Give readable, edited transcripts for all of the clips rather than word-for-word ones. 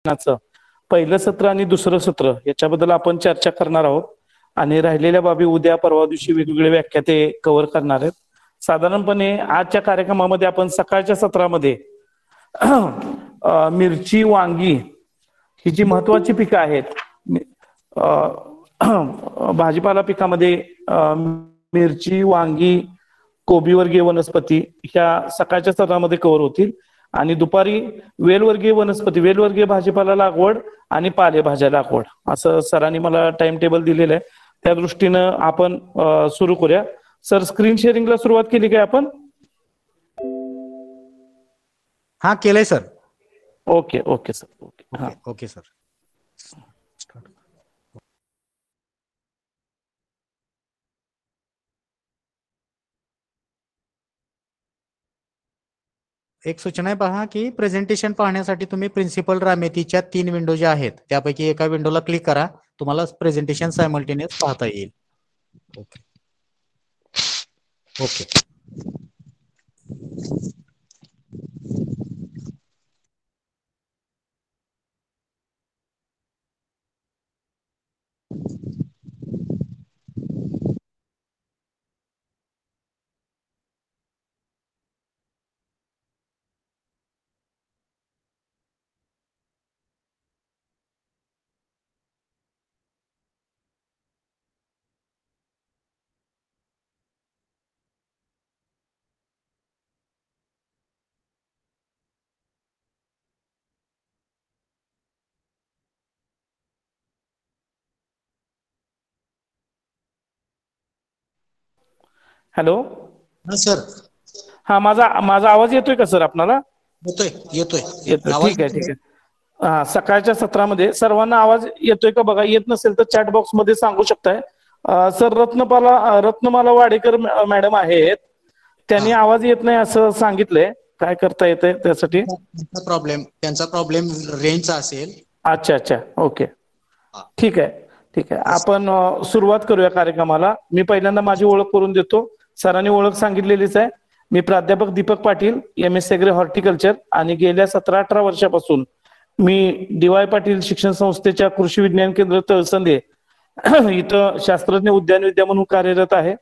अधिवेशनाचं पहिलं सत्र आणि दुसरं सत्र याच्याबद्दल आपण चर्चा करणार आहोत आणि राहिलेल्या बाबी उद्या परवा दिवशी वेगवेगळे व्याख्याते कव्हर करणार आहेत। साधारणपणे आजच्या कार्यक्रमामध्ये आपण सकाळच्या सत्रामध्ये मिरची, वांगी ही जी महत्वाची पिकं आहेत, भाजीपाला पिकामध्ये मिरची, वांगी, कोबीवर्गीय वनस्पती ह्या सकाळच्या सत्रामध्ये कव्हर होतील आणि दुपारी वेलवर्गीय वनस्पती, वेलवर्गीय भाजीपाला लागवड आणि पालेभाज्या लागवड असं सरांनी मला टाइम टेबल दिलेलं आहे। त्या दृष्टीनं आपण सुरू करूया। सर, स्क्रीन शेअरिंगला सुरुवात केली काय आपण? हा, केलंय sir. Okay okay sir, okay okay sir. एक सूचना आहे पहा की प्रेझेंटेशन पाहण्यासाठी तुम्ही प्रिन्सिपल रामेतीच्या 3 विंडो ज्या आहेत त्यापैकी एका विंडोला क्लिक करा, तुम्हाला प्रेझेंटेशन सायमल्टेनियस पाहता येईल। Okay okay. हॅलो। हा सर। हा, माझा आवाज येतोय का सर आपणाला? येतोय येतोय येतोय, ठीक आहे ठीक आहे। हा, सकाळच्या सत्रामध्ये सर्वांना आवाज येतोय का बघा। येत नसेल तर चॅट बॉक्स मध्ये सांगू शकताय। सर, रत्नमाला वाडेकर मॅडम आहेत, त्यांनी आवाज येत नाही असं सांगितलंय, काय करता येतंय त्यासाठी? त्यांचा प्रॉब्लेम रेंजचा असेल। अच्छा अच्छा, ओके, ठीक आहे ठीक आहे। आपण सुरुवात करूया कार्यक्रमाला। मी पहिल्यांदा माझी ओळख करून देतो, सरांनी ओळख सांगितलेलीच आहे। मी प्राध्यापक Deepak Patil, MS agri horticulture, आणि गेल्या 17-18 वर्षापासून मी DY पाटील शिक्षण संस्थेच्या कृषी विज्ञान केंद्र तळसंदे इथं शास्त्रज्ञ उद्यानविद्या म्हणून कार्यरत आहे।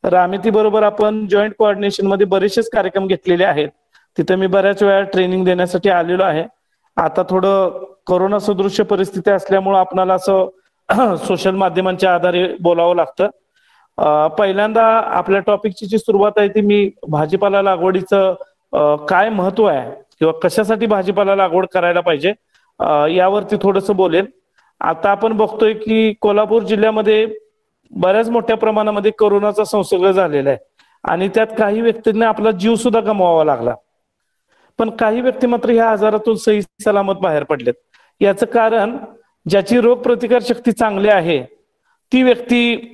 रामेती बरोबर आपण जॉईंट कोऑर्डिनेशन मध्ये बरेचसेच कार्यक्रम घेतलेले आहेत, तिथं मी बऱ्याच वेळा ट्रेनिंग देण्यासाठी आलेलो आहे। आता थोडं कोरोना सदृश्य परिस्थिती असल्यामुळे आपणाला असं सोशल माध्यमांच्या आधारे बोलावं लागतं। पहिल्यांदा आपल्या टॉपिकची जी सुरुवात आहे ती मी भाजीपाला लागवडीचं काय महत्व आहे किंवा कशासाठी भाजीपाला लागवड करायला पाहिजे यावरती थोडंसं बोलेल। आता आपण बघतोय की कोल्हापूर जिल्ह्यामध्ये बऱ्याच मोठ्या प्रमाणामध्ये कोरोनाचा संसर्ग झालेला आहे आणि त्यात काही व्यक्तींना आपला जीव सुद्धा गमवावा लागला, पण काही व्यक्ती मात्र ह्या आजारातून सही सलामत बाहेर पडलेत। याचं कारण, ज्याची रोगप्रतिकार शक्ती चांगली आहे ती व्यक्ती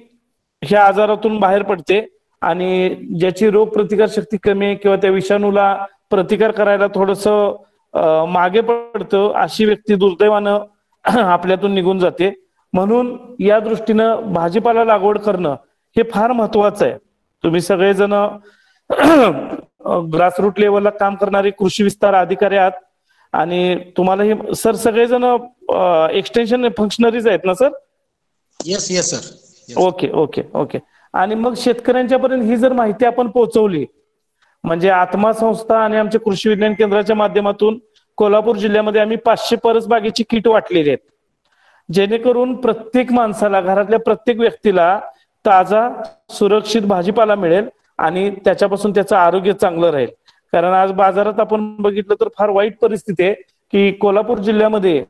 ह्या आजारातून बाहेर पडते आणि ज्याची रोगप्रतिकार शक्ती कमी आहे किंवा त्या विषाणूला प्रतिकार करायला थोडंसं मागे पडतो, अशी व्यक्ती दुर्दैवानं आपल्यातून निघून जाते। म्हणून या दृष्टीनं भाजीपाला लागवड करणं हे फार महत्वाचं आहे। तुम्ही सगळेजण ग्रासरूट लेवलला काम करणारे कृषी विस्तार अधिकारी आहात आणि तुम्हाला हे सर सगळेजण एक्सटेन्शन फंक्शनरीज आहेत ना sir? Yes yes sir. Okay okay okay. आणि मग शेतकऱ्यांच्या पर्यंत ही जर माहिती आपण पोहोचवली, म्हणजे आत्मा संस्था आणि आमच्या कृषी विज्ञान केंद्राच्या माध्यमातून कोल्हापूर जिल्ह्यामध्ये आम्ही 500 परसबागेची किट वाटलेली आहेत, जेणेकरून प्रत्येक माणसाला, घरातल्या प्रत्येक व्यक्तीला ताजा सुरक्षित भाजीपाला मिळेल आणि त्याच्यापासून त्याचं आरोग्य चांगलं राहील। कारण आज बाजारात आपण बघितलं तर फार वाईट परिस्थिती आहे की कोल्हापूर जिल्ह्यामध्ये,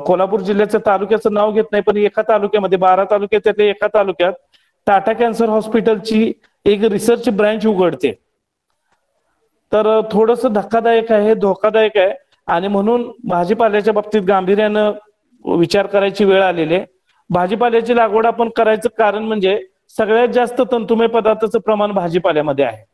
कोल्हापूर तालुक्याचं नाव घेत नाही, पण एका तालुक्यामध्ये, 12 तालुक्यात एका तालुक्यात टाटा कॅन्सर हॉस्पिटलची एक रिसर्च ब्रँच उघडते। तर थोडंसं धक्कादायक आहे, धोकादायक आहे, आणि म्हणून भाजीपाल्याच्या बाबतीत गांभीर्यानं विचार करायची वेळ आलेली आहे। भाजीपाल्याची लागवड आपण करायचं कारण म्हणजे सगळ्यात जास्त तंतुमय पदार्थाचं प्रमाण भाजीपाल्यामध्ये आहे।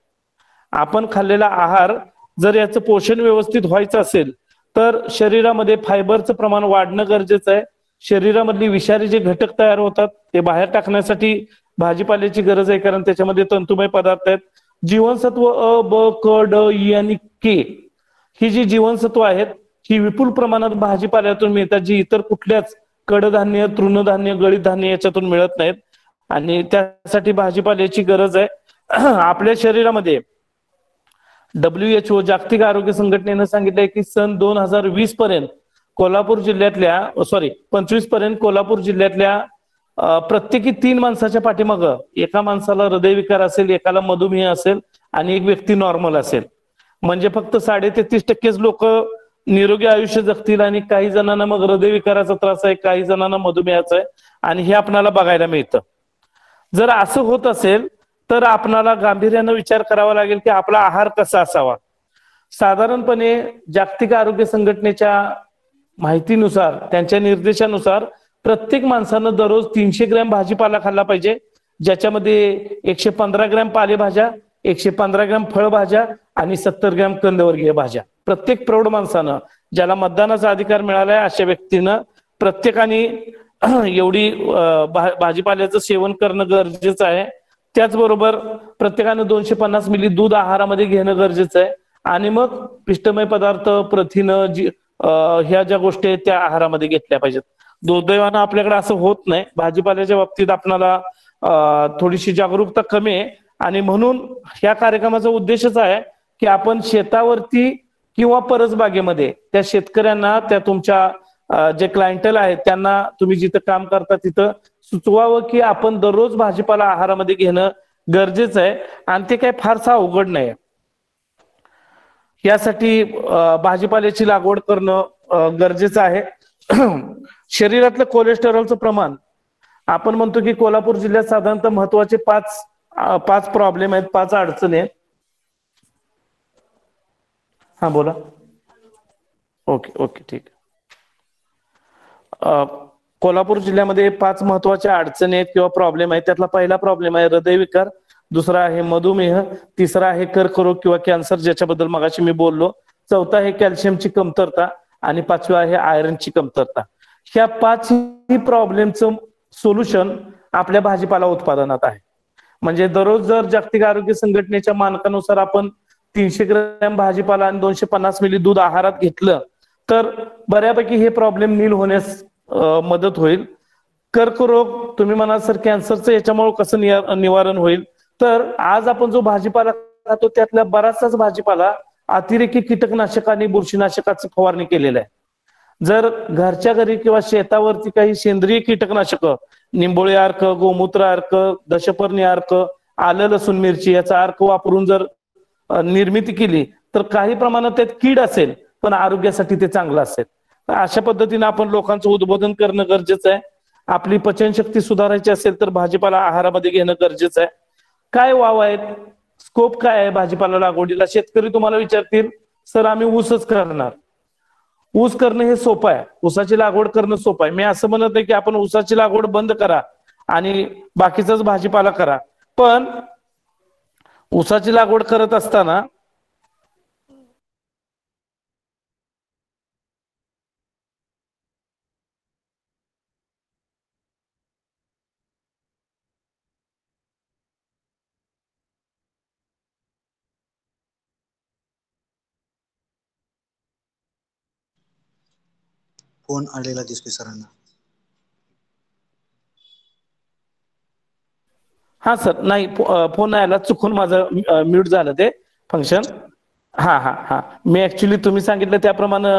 आपण खाल्लेला आहार जर याचं पोषण व्यवस्थित व्हायचं असेल तर शरीरामध्ये फायबरचं प्रमाण वाढणं गरजेचं आहे। शरीरामधली विषारी जे घटक तयार होतात ते बाहेर टाकण्यासाठी भाजीपाल्याची गरज आहे, कारण त्याच्यामध्ये तंतुमय पदार्थ आहेत। जीवनसत्व अ, ब, क, ड, ई आणि के ही जी जीवनसत्व आहेत ही विपुल प्रमाणात भाजीपाल्यातून मिळतात, जी इतर कुठल्याच कडधान्य, तृणधान्य, गळीत धान्य याच्यातून मिळत नाहीत. आणि त्यासाठी भाजीपाल्याची गरज आहे. आपल्या शरीरामध्ये WHO जागतिक आरोग्य संघटनेनं सांगितलंय की सन 2020 पर्यंत कोल्हापूर जिल्ह्यातल्या 25 पर्यंत कोल्हापूर जिल्ह्यातल्या प्रत्येकी 3 माणसाच्या पाठीमागं एका माणसाला हृदयविकार असेल, एकाला मधुमेह असेल आणि एक व्यक्ती नॉर्मल असेल. म्हणजे फक्त 33.33% लोक निरोगी आयुष्य जगतील आणि काही जणांना मग हृदयविकाराचा त्रास आहे, काही जणांना मधुमेहाचा आहे आणि हे आपल्याला बघायला मिळतं. जर असं होत असेल तर आपणाला गांभीर्यानं विचार करावा लागेल की आपला आहार कसा असावा. साधारणपणे जागतिक आरोग्य संघटनेच्या माहितीनुसार, त्यांच्या निर्देशानुसार प्रत्येक माणसानं दररोज 300 ग्रॅम भाजीपाला खाल्ला पाहिजे, ज्याच्यामध्ये 115 ग्रॅम पालेभाज्या, 115 ग्रॅम फळभाज्या आणि 70 ग्रॅम कंदवर्गीय भाज्या. प्रत्येक प्रौढ माणसानं, ज्याला मतदानाचा अधिकार मिळालाय अशा व्यक्तीनं प्रत्येकाने एवढी भाजीपाल्याचं सेवन करणं गरजेचं आहे. त्याचबरोबर प्रत्येकानं 250 मिली दूध आहारामध्ये घेणं गरजेचं आहे आणि मग पिष्टमय पदार्थ, प्रथिनं, ह्या ज्या गोष्टी आहेत त्या आहारामध्ये घेतल्या पाहिजेत. दुर्दैवानं आपल्याकडे असं होत नाही. भाजीपाल्याच्या बाबतीत आपल्याला थोडीशी जागरूकता कमी आहे आणि म्हणून ह्या कार्यक्रमाचा उद्देशच आहे की आपण शेतावरती किंवा परसबागेमध्ये त्या शेतकऱ्यांना, त्या तुमच्या जे क्लायंटल आहेत त्यांना तुम्ही जिथं काम करता तिथं सुचवावं की आपण दररोज भाजीपाला आहारामध्ये घेणं गरजेचं आहे आणि ते काही फारसं अवघड नाही. यासाठी भाजीपाल्याची लागवड करणं गरजेचं आहे. शरीरातलं कोलेस्टेरॉलचं प्रमाण, आपण म्हणतो की कोल्हापूर जिल्ह्यात साधारणतः महत्वाचे पाच प्रॉब्लेम आहेत, 5 अडचणी आहेत. हा बोला. ओके ठीक. कोल्हापूर जिल्ह्यामध्ये 5 महत्वाच्या अडचणी आहेत किंवा प्रॉब्लेम आहेत. त्यातला पहिला प्रॉब्लेम आहे हृदयविकार, दुसरा आहे मधुमेह, तिसरा आहे कर्करोग किंवा कॅन्सर, ज्याच्याबद्दल मगाशी मी बोललो, चौथा आहे कॅल्शियमची कमतरता आणि 5वा आहे आयरनची कमतरता. ह्या 5ही प्रॉब्लेमचं सोल्युशन आपल्या भाजीपाला उत्पादनात आहे. म्हणजे दररोज जर जागतिक आरोग्य संघटनेच्या मानकानुसार आपण 300 ग्रॅम भाजीपाला आणि 250 मिली दूध आहारात घेतलं तर बऱ्यापैकी हे प्रॉब्लेम नील होण्यास मदत होईल. कर्करोग तुम्ही म्हणाल सर कॅन्सरचं याच्यामुळे कसं निवारण होईल, तर आज आपण जो भाजीपाला खातो त्यातल्या बराचसाच भाजीपाला अतिरेकी कीटकनाशक आणि बुरशीनाशकाची फवारणी केलेला आहे. जर घरच्या घरी किंवा शेतावरती काही सेंद्रिय कीटकनाशक, निंबोळी अर्क, गोमूत्र अर्क, दशपर्णी अर्क, आलं लसूण मिरची याचा अर्क वापरून जर निर्मिती केली तर काही प्रमाणात त्यात कीड असेल पण आरोग्यासाठी ते चांगलं असेल. अशा पद्धतीने आपण लोकांचं उद्बोधन करणं गरजेचं आहे. आपली पचनशक्ती सुधारायची असेल तर भाजीपाला आहारामध्ये घेणं गरजेचं आहे. काय वाव आहेत, स्कोप काय आहे भाजीपाला लागवडीला? शेतकरी तुम्हाला विचारतील सर आम्ही ऊसच करणार. ऊस करणं हे सोपं आहे, ऊसाची लागवड करणं सोपं आहे. मी असं म्हणत नाही की आपण ऊसाची लागवड बंद करा आणि बाकीचाच भाजीपाला करा, पण ऊसाची लागवड करत असताना फोन आलेला दिसतोय सरांना. हा सर, नाही फोन यायला चुकून माझं म्यूट झालं ते फंक्शन. हा मी ऍक्च्युली तुम्ही सांगितलं त्याप्रमाणे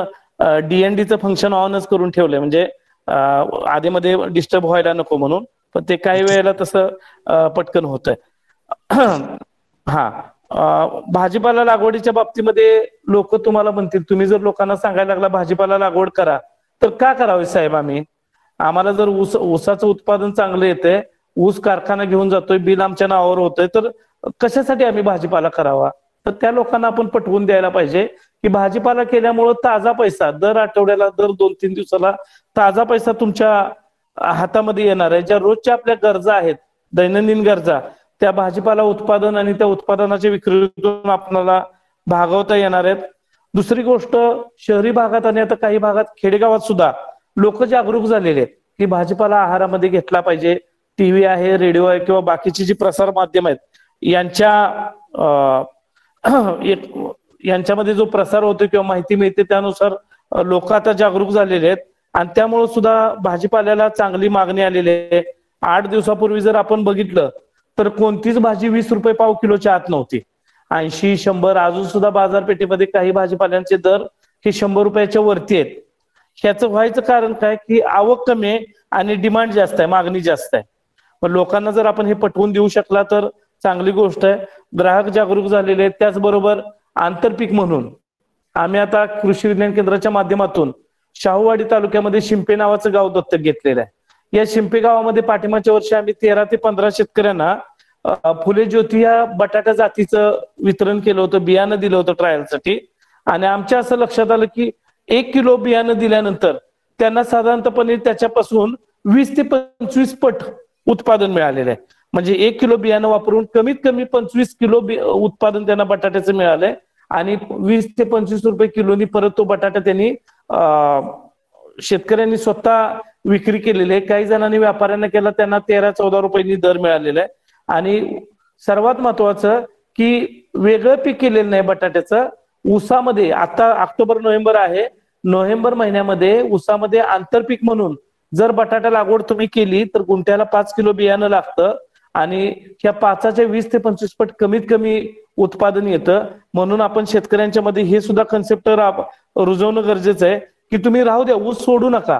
DNDचं फंक्शन ऑनच करून ठेवलंय, म्हणजे आधीमध्ये डिस्टर्ब व्हायला नको म्हणून, पण ते काही वेळेला तसं पटकन होतंय. हा, भाजीपाला लागवडीच्या बाबतीमध्ये लोक तुम्हाला म्हणतील, तुम्ही जर लोकांना सांगायला लागला भाजीपाला लागवड करा तर का करावी साहेब? आम्हाला जर ऊसाचं उत्पादन चांगलं येतंय, ऊस कारखाना घेऊन जातोय, बिल आमच्या नावावर होतंय, तर कशासाठी आम्ही भाजीपाला करावा? तर त्या लोकांना आपण पटवून द्यायला पाहिजे की भाजीपाला केल्यामुळं ताजा पैसा दर आठवड्याला, दर 2-3 दिवसाला ताजा पैसा तुमच्या हातामध्ये येणार आहे. ज्या रोजच्या आपल्या गरजा आहेत, दैनंदिन गरजा, त्या भाजीपाला उत्पादन आणि त्या उत्पादनाच्या विक्रीतून आपल्याला भागवता येणार आहेत. दुसरी गोष्ट, शहरी भागात आणि आता काही भागात खेडेगावात सुद्धा लोक जागरूक झालेले आहेत की भाजीपाला आहारामध्ये घेतला पाहिजे. टीव्ही आहे, रेडिओ आहे किंवा बाकीची जी प्रसार माध्यम आहेत यांच्यामध्ये जो प्रसार होतो किंवा माहिती मिळते त्यानुसार लोक आता जागरूक झालेले आहेत आणि त्यामुळे सुद्धा भाजीपाल्याला चांगली मागणी आलेली आहे. 8 दिवसापूर्वी जर आपण बघितलं तर कोणतीच भाजी 20 रुपये पाव किलोच्या आत नव्हती. 80, 100 अजून सुद्धा बाजारपेठेमध्ये काही भाजीपाल्यांचे दर हे 100 रुपयाच्या वरती आहेत. ह्याचं व्हायचं कारण काय की आवक कमी आहे आणि डिमांड जास्त आहे, मागणी जास्त आहे. पण लोकांना जर आपण हे पटवून देऊ शकला तर चांगली गोष्ट आहे. ग्राहक जागरूक झालेले आहेत. त्याचबरोबर आंतरपीक म्हणून आम्ही आता कृषी विज्ञान केंद्राच्या माध्यमातून शाहूवाडी तालुक्यामध्ये शिंपे नावाचं गाव दत्तक घेतलेलं आहे. या शिंपे गावामध्ये पाठीमागच्या वर्षी आम्ही 13 ते 15 शेतकऱ्यांना फुले ज्योती या बटाटा जातीचं वितरण केलं होतं, बियाणं दिलं होतं ट्रायलसाठी. आणि आमच्या असं लक्षात आलं की 1 किलो बियाणं दिल्यानंतर त्यांना साधारणतपणे त्याच्यापासून 20 ते 25 पट उत्पादन मिळालेलं आहे. म्हणजे 1 किलो बियाणं वापरून कमीत कमी 25 किलो उत्पादन त्यांना बटाट्याचं मिळालंय आणि 20 ते 25 रुपये किलोनी परत तो बटाटा त्यांनी शेतकऱ्यांनी स्वतः विक्री केलेली आहे. काही जणांनी व्यापाऱ्यांना केला, त्यांना 13-14 रुपयांनी दर मिळालेला आहे. आणि सर्वात महत्वाचं की वेगळं पीक केलेलं नाही बटाट्याचं. ऊसामध्ये आता ऑक्टोबर-नोव्हेंबर आहे, नोव्हेंबर महिन्यामध्ये ऊसामध्ये आंतरपीक म्हणून जर बटाटा लागवड तुम्ही केली तर गुंठ्याला 5 किलो बियाणं लागतं आणि ह्या 5च्या 20 ते 25 पट कमीत कमी उत्पादन येतं. म्हणून आपण शेतकऱ्यांच्या मध्ये हे सुद्धा कन्सेप्ट रुजवणं गरजेचं आहे की तुम्ही राहू द्या, ऊस सोडू नका,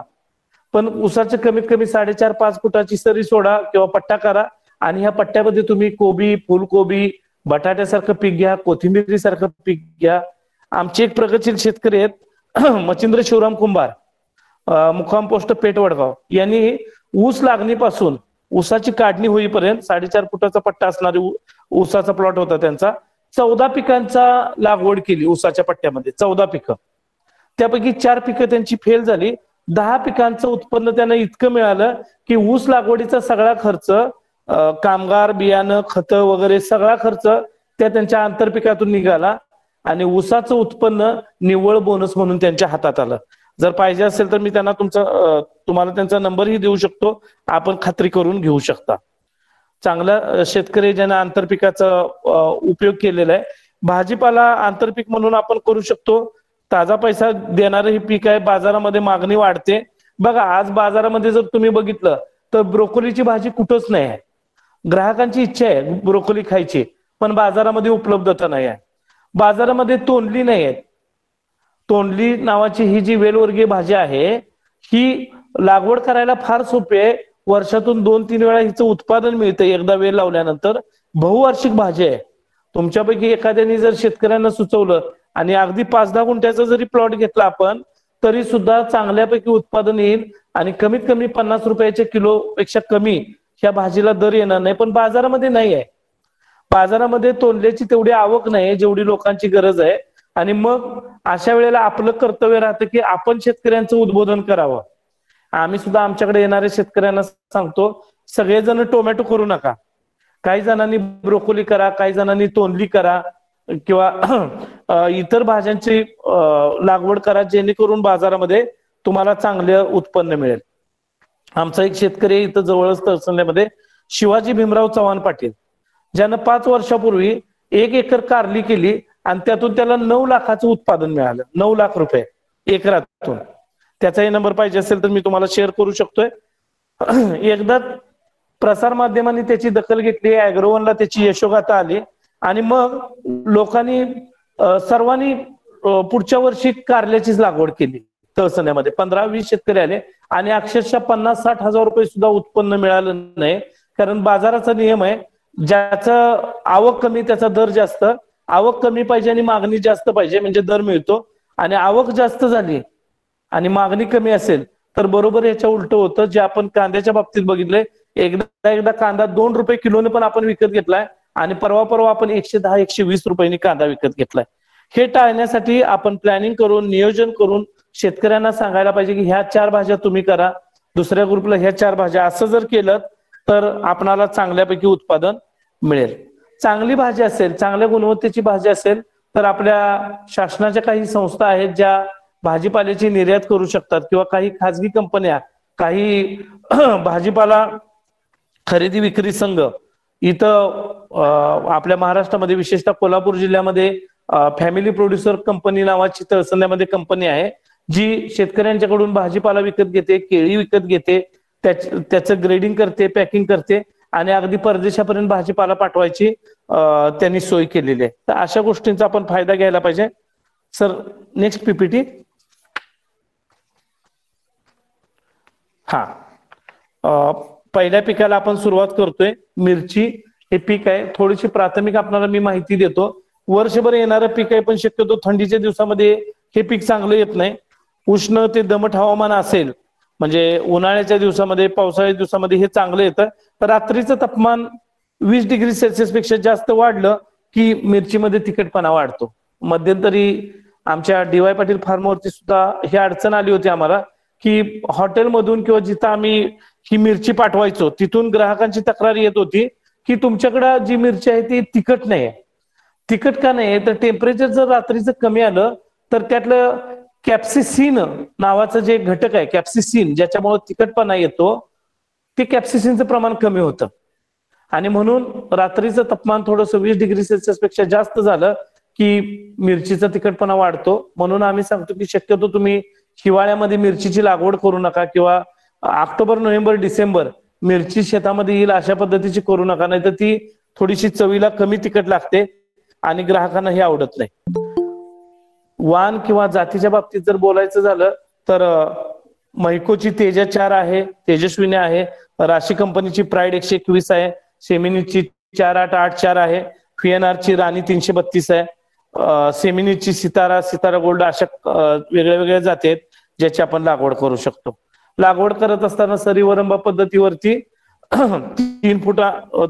पण ऊसाचं कमीत कमी 4.5-5 फुटाची सरी सोडा किंवा पट्टा करा आणि ह्या पट्ट्यामध्ये तुम्ही कोबी, फुलकोबी, बटाट्यासारखं पीक घ्या, कोथिंबिरी सारखं पीक घ्या. आमचे एक प्रगतशील शेतकरी आहेत मच्छिंद्र शिवराम कुंभार, मुक्काम पोस्ट पेठ वडगाव, यांनी ऊस लागणीपासून ऊसाची काढणी होईपर्यंत 4.5 फुटाचा पट्टा असणारी ऊसाचा प्लॉट होता त्यांचा. 14 पिकांचा लागवड केली ऊसाच्या पट्ट्यामध्ये, 14 पिकं. त्यापैकी 4 पिकं त्यांची फेल झाली. 10 पिकांचं उत्पन्न त्यांना इतकं मिळालं की ऊस लागवडीचा सगळा खर्च, कामगार, बियाणं, खतं वगैरे सगळा खर्च त्या त्यांच्या आंतरपिकातून निघाला आणि ऊसाचं उत्पन्न निव्वळ बोनस म्हणून त्यांच्या हातात आलं. जर पाहिजे असेल तर मी त्यांना तुम्हाला त्यांचा नंबरही देऊ शकतो, आपण खात्री करून घेऊ शकता. चांगला शेतकरी ज्याने आंतरपिकाचा उपयोग केलेला आहे. भाजीपाला आंतरपीक म्हणून आपण करू शकतो. ताजा पैसा देणारं हे पीक आहे. बाजारामध्ये मागणी वाढते. बघा आज बाजारामध्ये जर तुम्ही बघितलं तर ब्रोकोलीची भाजी कुठंच नाही आहे. ग्राहकांची इच्छा आहे ब्रोकोली खायची, पण बाजारामध्ये उपलब्धता नाही आहे. बाजारामध्ये तोंडली नाही आहे. तोंडली नावाची ही जी वेलवर्गीय भाजी आहे ही लागवड करायला फार सोपी आहे. वर्षातून 2-3 वेळा हिचं उत्पादन मिळतं एकदा वेल लावल्यानंतर. बहुवार्षिक भाजी आहे. तुमच्यापैकी एखाद्याने जर शेतकऱ्यांना सुचवलं आणि अगदी 5-10 गुंठ्याचा जरी प्लॉट घेतला आपण तरी सुद्धा चांगल्यापैकी उत्पादन येईल आणि कमीत कमी 50 रुपयाच्या किलो पेक्षा कमी ह्या भाजीला दर येणार नाही. पण बाजारामध्ये नाही आहे. बाजारामध्ये तोंडल्याची तेवढी आवक नाही जेवढी लोकांची गरज आहे. आणि मग अशा वेळेला आपलं कर्तव्य राहतं की आपण शेतकऱ्यांचं उद्बोधन करावं. आम्ही सुद्धा आमच्याकडे येणाऱ्या शेतकऱ्यांना सांगतो, सगळेजण टोमॅटो करू नका. काही जणांनी ब्रोकोली करा, काही जणांनी तोंडली करा किंवा इतर भाज्यांची लागवड करा, जेणेकरून बाजारामध्ये तुम्हाला चांगलं उत्पन्न मिळेल. आमचा एक शेतकरी इथं जवळच तहसीलमध्ये शिवाजी भीमराव चव्हाण पाटील, ज्यानं 5 वर्षापूर्वी 1 एकर कारली केली आणि त्यातून त्याला 9 लाखाचं उत्पादन मिळालं. 9 लाख रुपये एकरातून. त्याचाही नंबर पाहिजे असेल तर मी तुम्हाला शेअर करू शकतोय. एकदा प्रसार माध्यमांनी त्याची दखल घेतली, अॅग्रोवनला त्याची यशोगाथा आली आणि मग लोकांनी सर्वांनी पुढच्या वर्षी कारल्याचीच लागवड केली. तहसीलमध्ये 15-20 शेतकरी आले आणि अक्षरशः 50-60 हजार रुपये सुद्धा उत्पन्न मिळालं नाही. कारण बाजाराचा नियम आहे, ज्याचं आवक कमी त्याचा दर जास्त. आवक कमी पाहिजे आणि मागणी जास्त पाहिजे म्हणजे दर मिळतो. आणि आवक जास्त झाली आणि मागणी कमी असेल तर बरोबर याच्या उलट होतं. जे आपण कांद्याच्या बाबतीत बघितलंय, एकदा कांदा 2 रुपये किलोने पण आपण विकत घेतलाय आणि परवा आपण 110-120 रुपयांनी कांदा विकत घेतलाय. हे टाळण्यासाठी आपण प्लॅनिंग करून नियोजन करून शेतकऱ्यांना सांगायला पाहिजे की ह्या 4 भाज्या तुम्ही करा, दुसऱ्या ग्रुपला ह्या 4 भाज्या. असं जर केलं तर आपणाला चांगल्यापैकी उत्पादन मिळेल. चांगली भाजी असेल, चांगल्या गुणवत्तेची भाजी असेल तर आपल्या शासनाच्या काही संस्था आहेत ज्या भाजीपाल्याची निर्यात करू शकतात किंवा काही खाजगी कंपन्या, काही भाजीपाला खरेदी विक्री संघ इथं आपल्या महाराष्ट्रामध्ये विशेषतः कोल्हापूर जिल्ह्यामध्ये फॅमिली प्रोड्युसर कंपनी नावाची तहसीलमध्ये कंपनी आहे. जी शेतकऱ्यांच्याकडून भाजीपाला विकत घेते, केळी विकत घेते, त्याचं ग्रेडिंग करते, पॅकिंग करते आणि अगदी परदेशापर्यंत भाजीपाला पाठवायची त्यांनी सोय केलेली आहे. तर अशा गोष्टींचा आपण फायदा घ्यायला पाहिजे. Sir next PPT. हा, पहिल्या पिकाला आपण सुरुवात करतोय. मिरची हे पीक आहे. थोडीशी प्राथमिक आपल्याला मी माहिती देतो. वर्षभर येणारं पीक आहे, पण शक्यतो थंडीच्या दिवसामध्ये हे पीक चांगलं येत नाही. उष्ण ते दमट हवामान असेल म्हणजे उन्हाळ्याच्या दिवसामध्ये, पावसाळ्याच्या दिवसामध्ये हे चांगलं येतं. तर रात्रीचं तापमान 20 डिग्री सेल्सिअस पेक्षा जास्त वाढलं की मिरचीमध्ये तिखटपणा वाढतो. मध्यंतरी आमच्या DY पाटील फार्मवरती सुद्धा ही अडचण आली होती आम्हाला की हॉटेलमधून किंवा जिथं आम्ही ही मिरची पाठवायचो तिथून ग्राहकांची तक्रार येत होती की तुमच्याकडे जी मिरची आहे ती तिखट नाही आहे. तिखट का नाही तर टेम्परेचर जर रात्रीचं कमी आलं तर त्यातलं कॅप्सिसिन नावाचं जे घटक आहे, कॅप्सिसिन, ज्याच्यामुळे तिखटपणा येतो, ते कॅप्सिसिनचं प्रमाण कमी होतं. आणि म्हणून रात्रीचं तापमान थोडंसं 20 डिग्री सेल्सिअस पेक्षा जास्त झालं की मिरचीचा तिखटपणा वाढतो. म्हणून आम्ही सांगतो की शक्यतो तुम्ही हिवाळ्यामध्ये मिरचीची लागवड करू नका किंवा ऑक्टोबर, नोव्हेंबर, डिसेंबर मिरची शेतामध्ये येईल अशा पद्धतीची करू नका, नाही तर ती थोडीशी चवीला कमी तिखट लागते आणि ग्राहकांना हे आवडत नाही. वाण किंवा जातीच्या बाबतीत जर बोलायचं झालं तर मैकोची तेजा 4 आहे, तेजस्विनी आहे, राशी कंपनीची प्राईड 121 आहे, सेमिनीची 4884 आहे, FNR ची राणी 332 आहे, सेमिनीची सितारा गोल्ड, अशा वेगळ्या वेगळ्या जाती आहेत ज्याची आपण लागवड करू शकतो. लागवड करत असताना सरी वरंबा पद्धतीवरती 3 फूट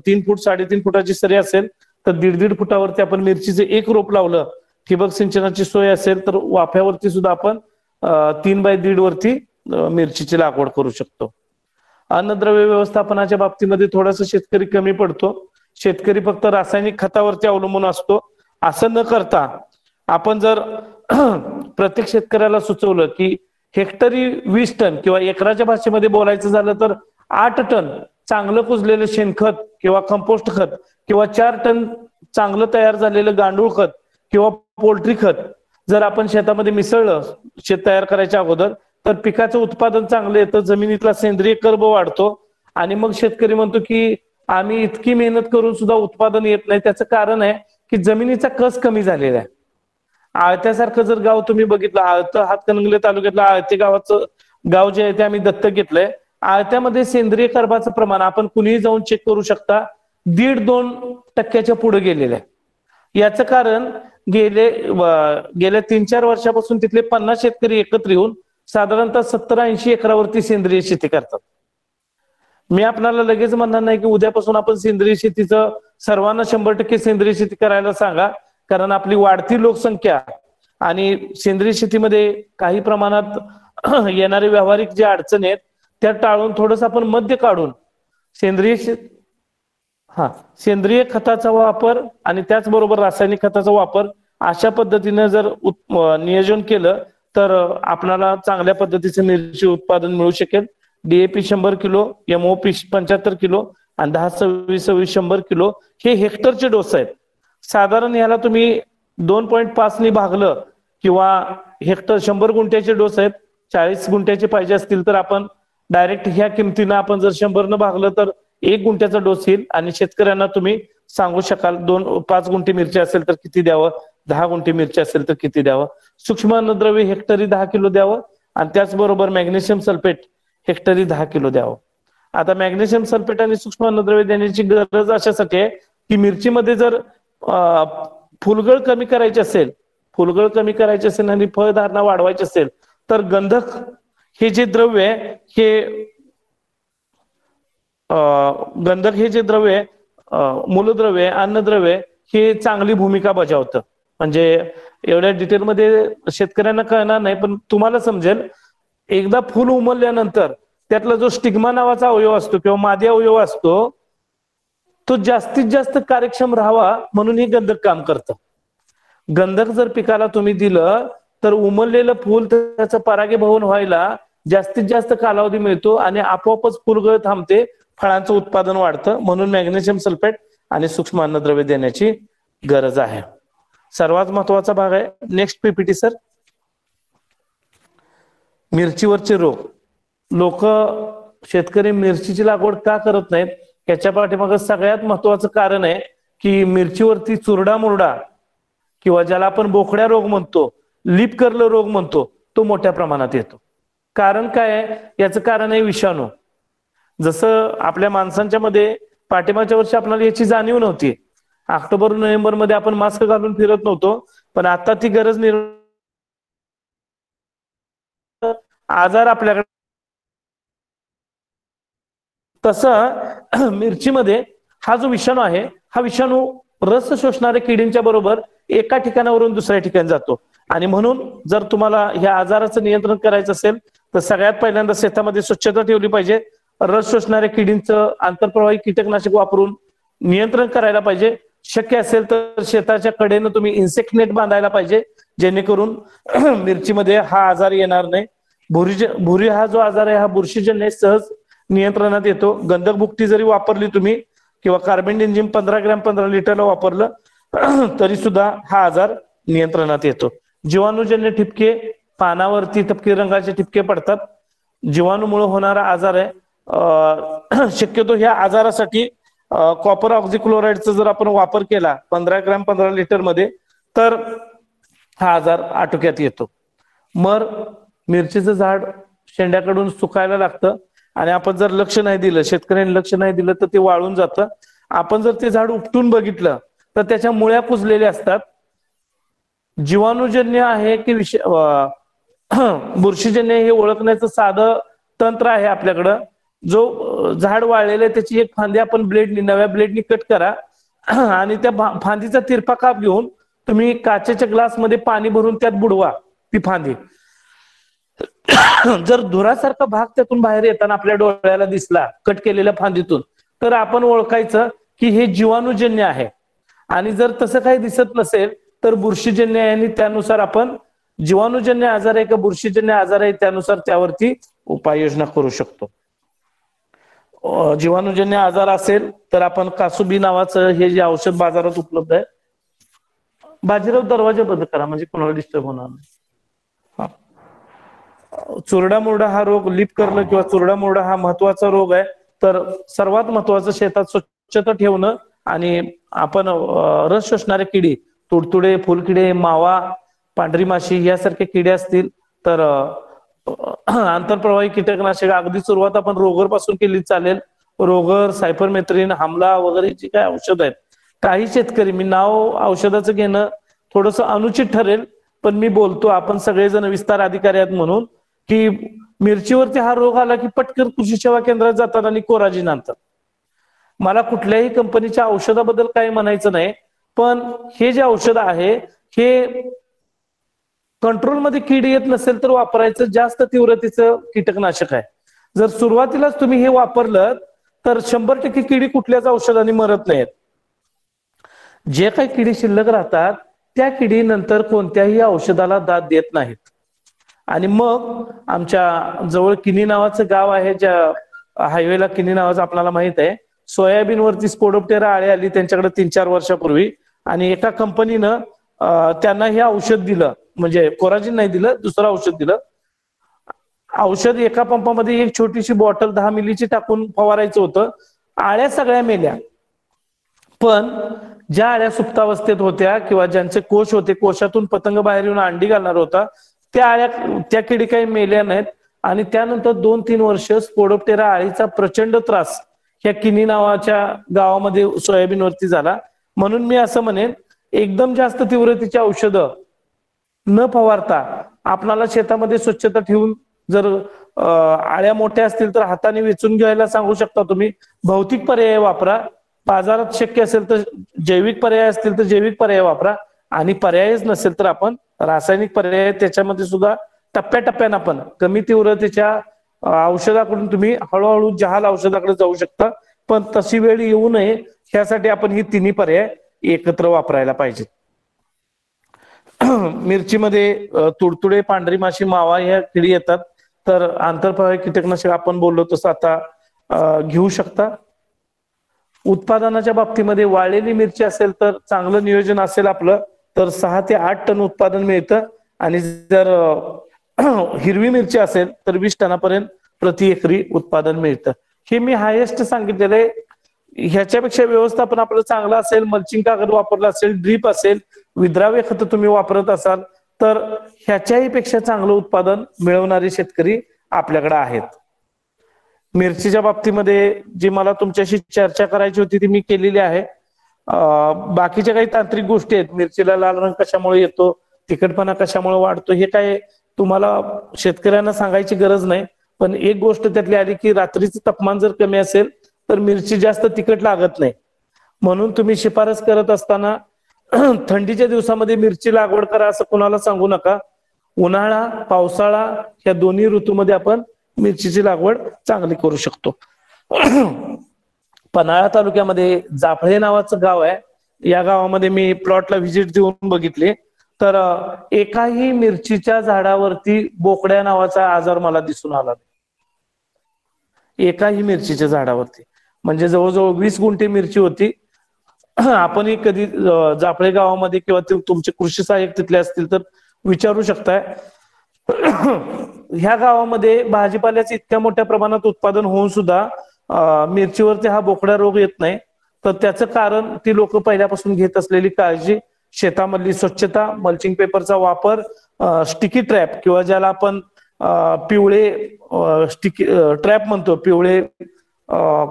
3.5 फुटाची सरी असेल तर 1.5 फुटावरती आपण मिरचीचे एक रोप लावलं. ठिबक सिंचनाची सोय असेल तर वाफ्यावरती सुद्धा आपण 3x1.5 वरती मिरचीची लागवड करू शकतो. अन्नद्रव्य व्यवस्थापनाच्या बाबतीमध्ये थोडासा शेतकरी कमी पडतो. शेतकरी फक्त रासायनिक खतावरती अवलंबून असतो. असं न करता आपण जर प्रत्येक शेतकऱ्याला सुचवलं की हेक्टरी 20 टन किंवा एकराच्या भाषेमध्ये बोलायचं झालं तर 8 टन चांगलं कुजलेलं शेणखत किंवा कंपोस्ट खत किंवा 4 टन चांगलं तयार झालेलं गांडूळ खत किंवा पोल्ट्री खत जर आपण शेतामध्ये मिसळलं शेत तयार करायच्या अगोदर तर पिकाचं उत्पादन चांगलं येतं, जमिनीतला सेंद्रिय कर्ब वाढतो. आणि मग शेतकरी म्हणतो की आम्ही इतकी मेहनत करून सुद्धा उत्पादन येत नाही. त्याचं कारण आहे की जमिनीचा कस कमी झालेला आहे. आळत्यासारखं जर गाव तुम्ही बघितलं, आळतं हातकणंगले तालुक्यातलं आळते गावाचं गाव जे आहे ते आम्ही दत्तक घेतलंय. आळत्यामध्ये सेंद्रिय कर्बाचं प्रमाण आपण कुणीही जाऊन चेक करू शकता, 1.5-2% पुढे गेलेलं आहे. याचं कारण गेल्या 3-4 वर्षापासून तिथले 50 शेतकरी एकत्र येऊन साधारणतः 70-80 एकरावरती सेंद्रिय शेती करतात. मी आपल्याला लगेच म्हणणार नाही की उद्यापासून आपण सेंद्रिय शेतीचं सर्वांना 100% सेंद्रिय शेती करायला सांगा, कारण आपली वाढती लोकसंख्या आणि सेंद्रिय शेतीमध्ये काही प्रमाणात येणारे व्यावहारिक जे अडचणी आहेत त्या टाळून थोडस आपण मध्य काढून सेंद्रिय खताचा वापर आणि त्याचबरोबर रासायनिक खताचा वापर अशा पद्धतीने जर नियोजन केलं तर आपल्याला चांगल्या पद्धतीचे मिरची उत्पादन मिळू शकेल. DAP 100 किलो, MOP 75 किलो आणि 10-26-26 100 किलो हे हेक्टरचे डोस आहेत. साधारण याला तुम्ही 2.5 ने भागलं किंवा हेक्टर 100 गुंठ्याचे डोस आहेत, 40 गुंठ्याचे पाहिजे असतील तर आपण डायरेक्ट ह्या किमतीनं आपण जर 100 न भागलं तर 1 गुंठ्याचा डोस येईल. आणि शेतकऱ्यांना तुम्ही सांगू शकाल 5 गुंठे मिरची असेल तर किती द्यावं, 10 गुंठे मिरची असेल तर किती द्यावं. सूक्ष्म अन्नद्रव्य हेक्टरी 10 किलो द्यावं आणि त्याचबरोबर मॅग्नेशियम सल्फेट हेक्टरी 10 किलो द्यावं. आता मॅग्नेशियम सल्फेट आणि सूक्ष्म अन्नद्रव्य देण्याची गरज अशासाठी आहे की मिरचीमध्ये जर फुलगळ कमी करायची असेल आणि फळधारणा वाढवायची असेल तर गंधक हे जे द्रव्य आहे मूलद्रव्य अन्नद्रव्य हे चांगली भूमिका बजावतं. म्हणजे एवढ्या डिटेलमध्ये शेतकऱ्यांना कळणार नाही, पण तुम्हाला समजेल. एकदा फुल उमलल्यानंतर त्यातला जो स्टिग्मा नावाचा अवयव असतो किंवा मादी अवयव असतो तो जास्तीत जास्त कार्यक्षम राहावा म्हणून हे गंधक काम करतं. गंधक जर पिकाला तुम्ही दिलं तर उमललेलं फुल त्याचं परागीभवन व्हायला जास्तीत जास्त कालावधी मिळतो आणि आपोआपच फुलगळ थांबते, फळांचं उत्पादन वाढतं. म्हणून मॅग्नेशियम सल्फेट आणि सूक्ष्म अन्नद्रव्य देण्याची गरज आहे. सर्वात महत्वाचा भाग आहे नेक्स्ट पीपीटी सर. मिरचीवरचे रोग. लोक शेतकरी मिरचीची लागवड का करत नाहीत, याच्या पाठीमागे सगळ्यात महत्वाचं कारण आहे की मिरचीवरती चुरडा मुरडा किंवा ज्याला आपण बोकड्या रोग म्हणतो, लीप कर्ल रोग म्हणतो, तो मोठ्या प्रमाणात येतो. कारण काय आहे? याचं कारण आहे विषाणू. जसं आपल्या माणसांच्या मध्ये पाठिंबाच्या वर्षी आपल्याला याची जाणीव नव्हती. ऑक्टोबर नोव्हेंबर मध्ये आपण मास्क घालून फिरत नव्हतो, पण आता ती गरज आजार आपल्याकडे. तसं मिरचीमध्ये हा जो विषाणू आहे, हा विषाणू रस शोषणाऱ्या किडींच्या बरोबर एका ठिकाणावरून दुसऱ्या ठिकाणी जातो. आणि म्हणून जर तुम्हाला ह्या आजाराचं नियंत्रण करायचं असेल तर सगळ्यात पहिल्यांदा शेतामध्ये स्वच्छता ठेवली पाहिजे. रस शोषणाऱ्या किडींचं आंतरप्रवाही कीटकनाशक वापरून नियंत्रण करायला पाहिजे. शक्य असेल तर शेताच्या कडेनं तुम्ही इन्सेक्ट नेट बांधायला पाहिजे, जेणेकरून मिरचीमध्ये हा आजार येणार नाही. भुरी हा जो आजार आहे हा बुरशीजन्य सहज नियंत्रणात येतो. गंधक भुकटी जरी वापरली तुम्ही किंवा कार्बेंडिझिम 15 ग्रॅम 15 लिटरला वापरलं तरी सुद्धा हा आजार नियंत्रणात येतो. जीवाणूजन्य ठिपके, पानावरती तपकिरी रंगाचे ठिपके पडतात, जीवाणूमुळे होणारा आजार आहे. शक्यतो ह्या आजारासाठी कॉपर ऑक्झिक्लोराइडचा जर आपण वापर केला 15 ग्रॅम 15 लिटर मध्ये तर हा आजार आटोक्यात येतो. मर मिरचीचं झाड शेंड्याकडून सुकायला लागतं आणि आपण जर लक्ष नाही दिलं, शेतकऱ्यांनी लक्ष नाही दिलं तर ते वाळून जातं. आपण जर ते झाड उपटून बघितलं तर त्याच्या मुळ्या कुजलेल्या असतात. जीवाणूजन्य आहे की बुरशीजन्य हे ओळखण्याचं साधं तंत्र आहे आपल्याकडं. जो झाड वाळलेलं आहे त्याची एक फांदी आपण नव्या ब्लेडनी कट करा आणि त्या फांदीचा तिरपा काप घेऊन तुम्ही काचेच्या ग्लासमध्ये पाणी भरून त्यात बुडवा ती फांदी. जर धुरासारखा भाग त्यातून बाहेर येताना आपल्या डोळ्याला दिसला कट केलेल्या फांदीतून तर आपण ओळखायचं की हे जीवाणूजन्य आहे. आणि जर तसं काही दिसत नसेल तर बुरशीजन्य आहे आणि त्यानुसार आपण जीवाणूजन्य आजार आहे का बुरशीजन्य आजार आहे त्यानुसार त्यावरती उपाययोजना करू शकतो. जीवाणूजन्य आजार असेल तर आपण कासुबी नावाचं हे जे औषध बाजारात उपलब्ध आहे. बाजीराव दरवाजा बंद करा म्हणजे कोणाला डिस्टर्ब होणार नाही. चुरडा मुरडा हा रोग, लीप कर्ल किंवा चुरडा मुरडा हा महत्वाचा रोग आहे. तर सर्वात महत्वाचं शेतात स्वच्छता ठेवणं आणि आपण रस शोषणारे किडी, तुडतुडे, फुलकिडे, मावा, पांढरी माशी यासारखे किडे असतील तर आंतरप्रवाही कीटकनाशक अगदी सुरुवात आपण रोगर पासून केली चालेल. रोगर, सायपरमेथ्रिन, हमला वगैरे जी काय औषध आहेत. काही शेतकरी, मी नाव औषधाचं घेणं थोडंसं अनुचित ठरेल पण मी बोलतो, आपण सगळेजण विस्तार अधिकारी आहेत म्हणून, की मिरचीवरती हा रोग आला की पटकन कृषी सेवा केंद्रात जातात आणि कोराजीन आणतात. मला कुठल्याही कंपनीच्या औषधाबद्दल काही म्हणायचं नाही, पण हे जे औषध आहे हे कंट्रोलमध्ये कीड येत नसेल तर वापरायचं. जास्त तीव्रतेचं कीटकनाशक आहे. जर सुरुवातीलाच तुम्ही हे वापरलं तर 100% किडी कुठल्याच औषधाने मरत नाहीत. जे काही किडी शिल्लक राहतात त्या किडी नंतर कोणत्याही औषधाला दाद देत नाहीत. आणि मग आमच्या जवळ किनी नावाचं गाव आहे, ज्या हायवेला किनी नावाचं आपल्याला माहित आहे. सोयाबीन वरती स्पोडोप्टेरा आळी आली त्यांच्याकडे 3-4 वर्षापूर्वी आणि एका कंपनीनं त्यांना हे औषध दिलं, म्हणजे कोराजिन नाही दिलं, दुसरं औषध दिलं. औषध एका पंपामध्ये एक छोटीशी बॉटल 10 मिलीची टाकून फवारायचं होतं. आळ्या सगळ्या मेल्या, पण ज्या आळ्या सुप्तावस्थेत होत्या किंवा ज्यांचे कोश होते, कोशातून पतंग बाहेर येऊन अंडी घालणार होता, त्या किडी काही मेल्या नाहीत. आणि त्यानंतर 2-3 वर्ष स्पोडोप्टेरा आळीचा प्रचंड त्रास ह्या किनी नावाच्या गावामध्ये सोयाबीन वरती झाला. म्हणून मी असं म्हणेन, एकदम जास्त तीव्रतेची औषधं न फवारता आपणाला शेतामध्ये स्वच्छता ठेवून, जर आळ्या मोठ्या असतील तर हाताने वेचून घ्यायला सांगू शकता तुम्ही. भौतिक पर्याय वापरा. बाजारात शक्य असेल तर जैविक पर्याय असतील तर जैविक पर्याय वापरा. आणि पर्यायच नसेल तर आपण रासायनिक पर्याय, त्याच्यामध्ये सुद्धा टप्प्याटप्प्यानं आपण कमी तीव्रतेच्या औषधाकडून तुम्ही हळूहळू जहाल औषधाकडे जाऊ शकता. पण तशी वेळ येऊ नये ह्यासाठी आपण ही तिन्ही पर्याय एकत्र वापरायला पाहिजे. मिरचीमध्ये तुडतुडे, पांढरी माशी, मावा ह्या किडी येतात तर आंतरप्रवाही कीटकनाशक आपण बोललो तसं आता घेऊ शकता. उत्पादनाच्या बाबतीमध्ये वाळलेली मिरची असेल तर चांगलं नियोजन असेल आपलं तर 6 ते 8 टन उत्पादन मिळतं. आणि जर हिरवी मिरची असेल तर 20 टनापर्यंत प्रति एकरी उत्पादन मिळतं. हे मी हायेस्ट सांगितलेलं आहे. ह्याच्यापेक्षा व्यवस्थापन आपलं चांगलं असेल, मल्चिंग कागद वापरला असेल, ड्रीप असेल, विद्राव्य खत तुम्ही वापरत असाल तर ह्याच्याही पेक्षा चांगलं उत्पादन मिळवणारे शेतकरी आपल्याकडे आहेत. मिरचीच्या बाबतीमध्ये जी मला तुमच्याशी चर्चा करायची होती ती मी केलेली आहे. बाकीच्या काही तांत्रिक गोष्टी आहेत. मिरचीला लाल रंग कशामुळे येतो, तिखटपणा कशामुळे वाढतो, हे काय तुम्हाला शेतकऱ्यांना सांगायची गरज नाही. पण एक गोष्ट त्यातली आली की रात्रीचं तापमान जर कमी असेल तर मिरची जास्त तिखट लागत नाही. म्हणून तुम्ही शिफारस करत असताना थंडीच्या दिवसामध्ये मिरची लागवड करा असं कुणाला सांगू नका. उन्हाळा पावसाळा या दोन्ही ऋतूमध्ये आपण मिरचीची लागवड चांगली करू शकतो. पन्हाळा तालुक्यामध्ये जाफळे नावाचं गाव आहे. या गावामध्ये मी प्लॉटला व्हिजिट देऊन बघितले तर एकाही मिरचीच्या झाडावरती बोकड्या नावाचा आजार मला दिसून आला नाही. एकाही मिरचीच्या झाडावरती, म्हणजे जवळजवळ 20 गुंठे मिरची होती. आपणही कधी जाफळे गावामध्ये किंवा तुमचे कृषी सहाय्यक तिथले असतील तर विचारू शकताय. ह्या गावामध्ये भाजीपाल्याचं इतक्या मोठ्या प्रमाणात उत्पादन होऊन सुद्धा मिरचीवरती हा बोकड्या रोग येत नाही. तर त्याचं कारण ती लोक पहिल्यापासून घेत असलेली काळजी, शेतामधली स्वच्छता, मल्चिंग पेपरचा वापर, स्टिकी ट्रॅप किंवा ज्याला आपण पिवळे स्टिकी ट्रॅप म्हणतो, पिवळे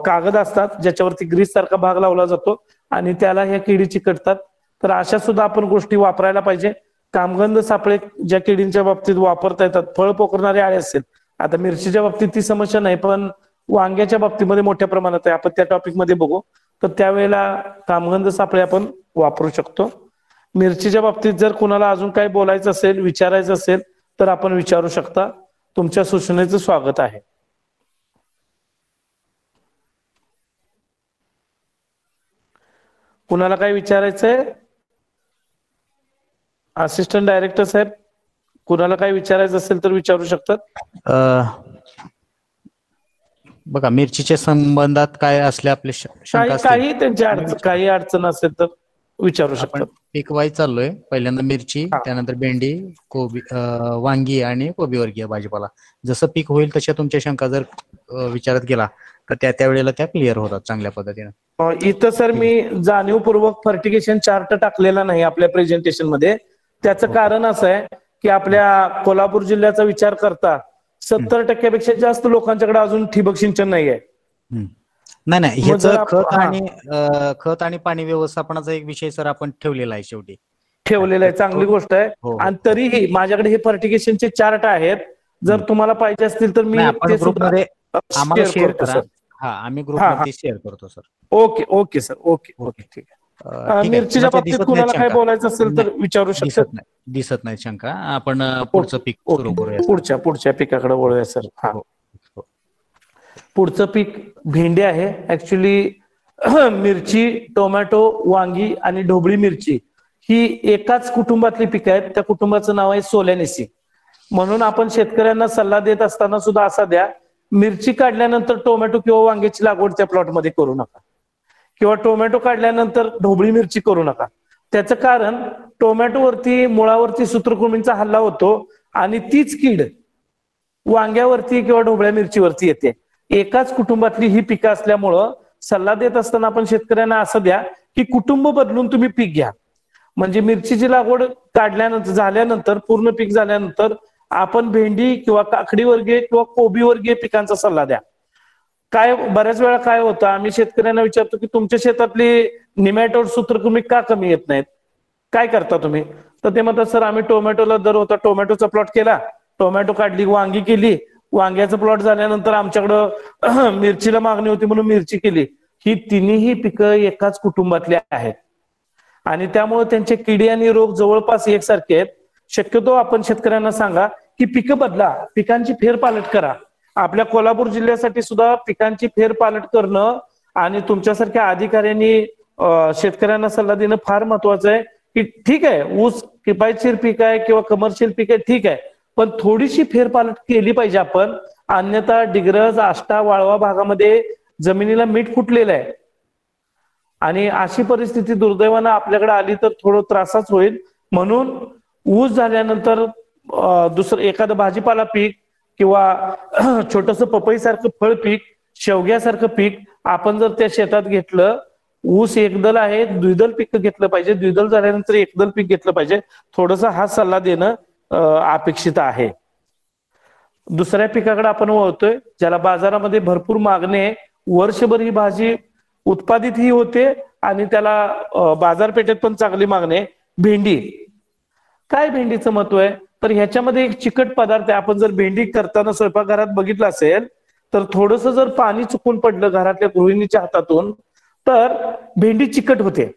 कागद असतात ज्याच्यावरती ग्रीस सारखा भाग लावला जातो आणि त्याला ह्या किडी चिकटतात. तर अशा सुद्धा आपण गोष्टी वापरायला पाहिजे. कामगंध सापळे ज्या किडींच्या बाबतीत वापरता येतात, फळ पोखरणारे आळे असेल, आता मिरचीच्या बाबतीत ती समस्या नाही पण वांग्याच्या बाबतीमध्ये मोठ्या प्रमाणात आहे, आपण त्या टॉपिक मध्ये बघू. तर त्यावेळेला कामगंध सापळे आपण वापरू शकतो. मिरचीच्या बाबतीत जर कुणाला अजून काही बोलायचं असेल, विचारायचं असेल तर आपण विचारू शकता. तुमच्या सूचनेचं स्वागत आहे. कुणाला काय विचारायचंय? असिस्टंट डायरेक्टर साहेब, कुणाला काय विचारायचं असेल तर विचारू शकतात. बघा, मिरचीच्या संबंधात काय असले आपले काही त्यांची काही अडचण असेल तर विचारू शकतात. पीक वाईज चाललोय. पहिल्यांदा मिरची, त्यानंतर भेंडी, कोबी, वांगी आणि कोबी वर्गीय भाजीपाला. जसं पीक होईल तशा तुमच्या शंका जर विचारात गेला तर त्या वेळेला त्या क्लिअर होतात चांगल्या पद्धतीने. इथं सर मी जाणीवपूर्वक फर्टिगेशन चार्ट टाकलेला नाही आपल्या प्रेझेंटेशन मध्ये. त्याचं कारण असं आहे की आपल्या कोल्हापूर जिल्ह्याचा विचार करता 70% जास्त लोकांच्याकडे अजून ठिबक सिंचन नाही आहे. नाही, ह्याचं खत आणि पाणी व्यवस्थापनाचा एक विषय सर आपण ठेवलेला आहे, शेवटी ठेवलेला आहे. चांगली गोष्ट आहे. आणि तरीही माझ्याकडे हे फर्टिगेशनचे चार्ट आहेत. जर तुम्हाला पाहिजे असतील तर मी ग्रुपमध्ये आम्हाला शेअर करा. आम्ही ग्रुपमध्ये शेअर करतो सर. Okay sir. ओके ठीक आहे. मिरचीच्या बाबतीत कुणाला काय बोलायचं असेल तर विचारू शकतात. दिसत नाही शंका. आपण पुढचं पीक सुरू करूया. पुढच्या पिकाकडे वळूया सर. पुढचं पीक भेंडी आहे. ऍक्च्युली मिरची, टोमॅटो, वांगी आणि ढोबळी मिरची ही एकाच कुटुंबातली पिकं आहेत. त्या कुटुंबाचं नाव आहे सोलॅनेसी. म्हणून आपण शेतकऱ्यांना सल्ला देत असताना सुद्धा असा द्या, मिरची काढल्यानंतर टोमॅटो किंवा वांग्याची लागवड त्या प्लॉटमध्ये करू नका, किंवा टोमॅटो काढल्यानंतर ढोबळी मिरची करू नका. त्याचं कारण टोमॅटोवरती मुळावरती सूत्रकृमींचा हल्ला होतो आणि तीच कीड वांग्यावरती किंवा ढोबळ्या मिरचीवरती येते. एकाच कुटुंबातली ही पिकं असल्यामुळं सल्ला देत असताना आपण शेतकऱ्यांना असं द्या की कुटुंब बदलून तुम्ही पीक घ्या. म्हणजे मिरचीची लागवड काढल्यानंतर झाल्यानंतर पूर्ण पीक झाल्यानंतर आपण भेंडी किंवा काकडी वर्गीय किंवा कोबी वर्गीय पिकांचा सल्ला द्या. काय बऱ्याच वेळा काय होतं, आम्ही शेतकऱ्यांना विचारतो की तुमच्या शेतातली निमॅटोड सूत्रकृमी का कमी येत नाहीत, काय करता तुम्ही? तर ते म्हणतात सर आम्ही टोमॅटोला दर होता, टोमॅटोचा प्लॉट केला, टोमॅटो काढली, वांगी केली, वांग्याचं प्लॉट झाल्यानंतर आमच्याकडं मिरचीला मागणी होती म्हणून मिरची केली. ही तिन्ही पिकं एकाच कुटुंबातली आहेत आणि त्यामुळे त्यांचे किडी आणि रोग जवळपास एकसारखे आहेत. शक्यतो आपण शेतकऱ्यांना सांगा की पिकं बदला, पिकांची फेरपालट करा. आपल्या कोल्हापूर जिल्ह्यासाठी सुद्धा पिकांची फेरपालट करणं आणि तुमच्यासारख्या अधिकाऱ्यांनी शेतकऱ्यांना सल्ला देणं फार महत्वाचं आहे. की ठीक आहे, ऊस किफायतशीर पीक आहे किंवा कमर्शियल पीक आहे, ठीक आहे, पण थोडीशी फेरपालट केली पाहिजे आपण. अन्यथा डिग्रज, आष्टा, वाळवा भागामध्ये जमिनीला मीठ फुटलेलं आहे आणि अशी परिस्थिती दुर्दैवानं आपल्याकडे आली तर थोडं त्रासच होईल. म्हणून ऊस झाल्यानंतर दुसरं एखादं भाजीपाला पीक किंवा छोटस पपईसारखं फळ पीक, शेवग्यासारखं पीक आपण जर त्या शेतात घेतलं, ऊस एकदल आहे, द्विदल पीक घेतलं पाहिजे, द्विदल झाल्यानंतर एकदल पीक घेतलं पाहिजे. थोडस हा सल्ला देणं अपेक्षित आहे. दुसऱ्या पिकाकडे आपण वळतोय, ज्याला बाजारामध्ये भरपूर मागणी आहे, वर्षभर ही भाजी उत्पादित ही होते आणि त्याला बाजारपेठेत पण चांगली मागणी आहे, भेंडी. काय भेंडीचं महत्व आहे, तर ह्याच्यामध्ये एक चिकट पदार्थ आहे. आपण जर भेंडी करताना स्वयंपाकघरात बघितलं असेल तर थोडस जर पाणी चुकून पडलं घरातल्या गृहिणीच्या हातातून तर भेंडी चिकट होते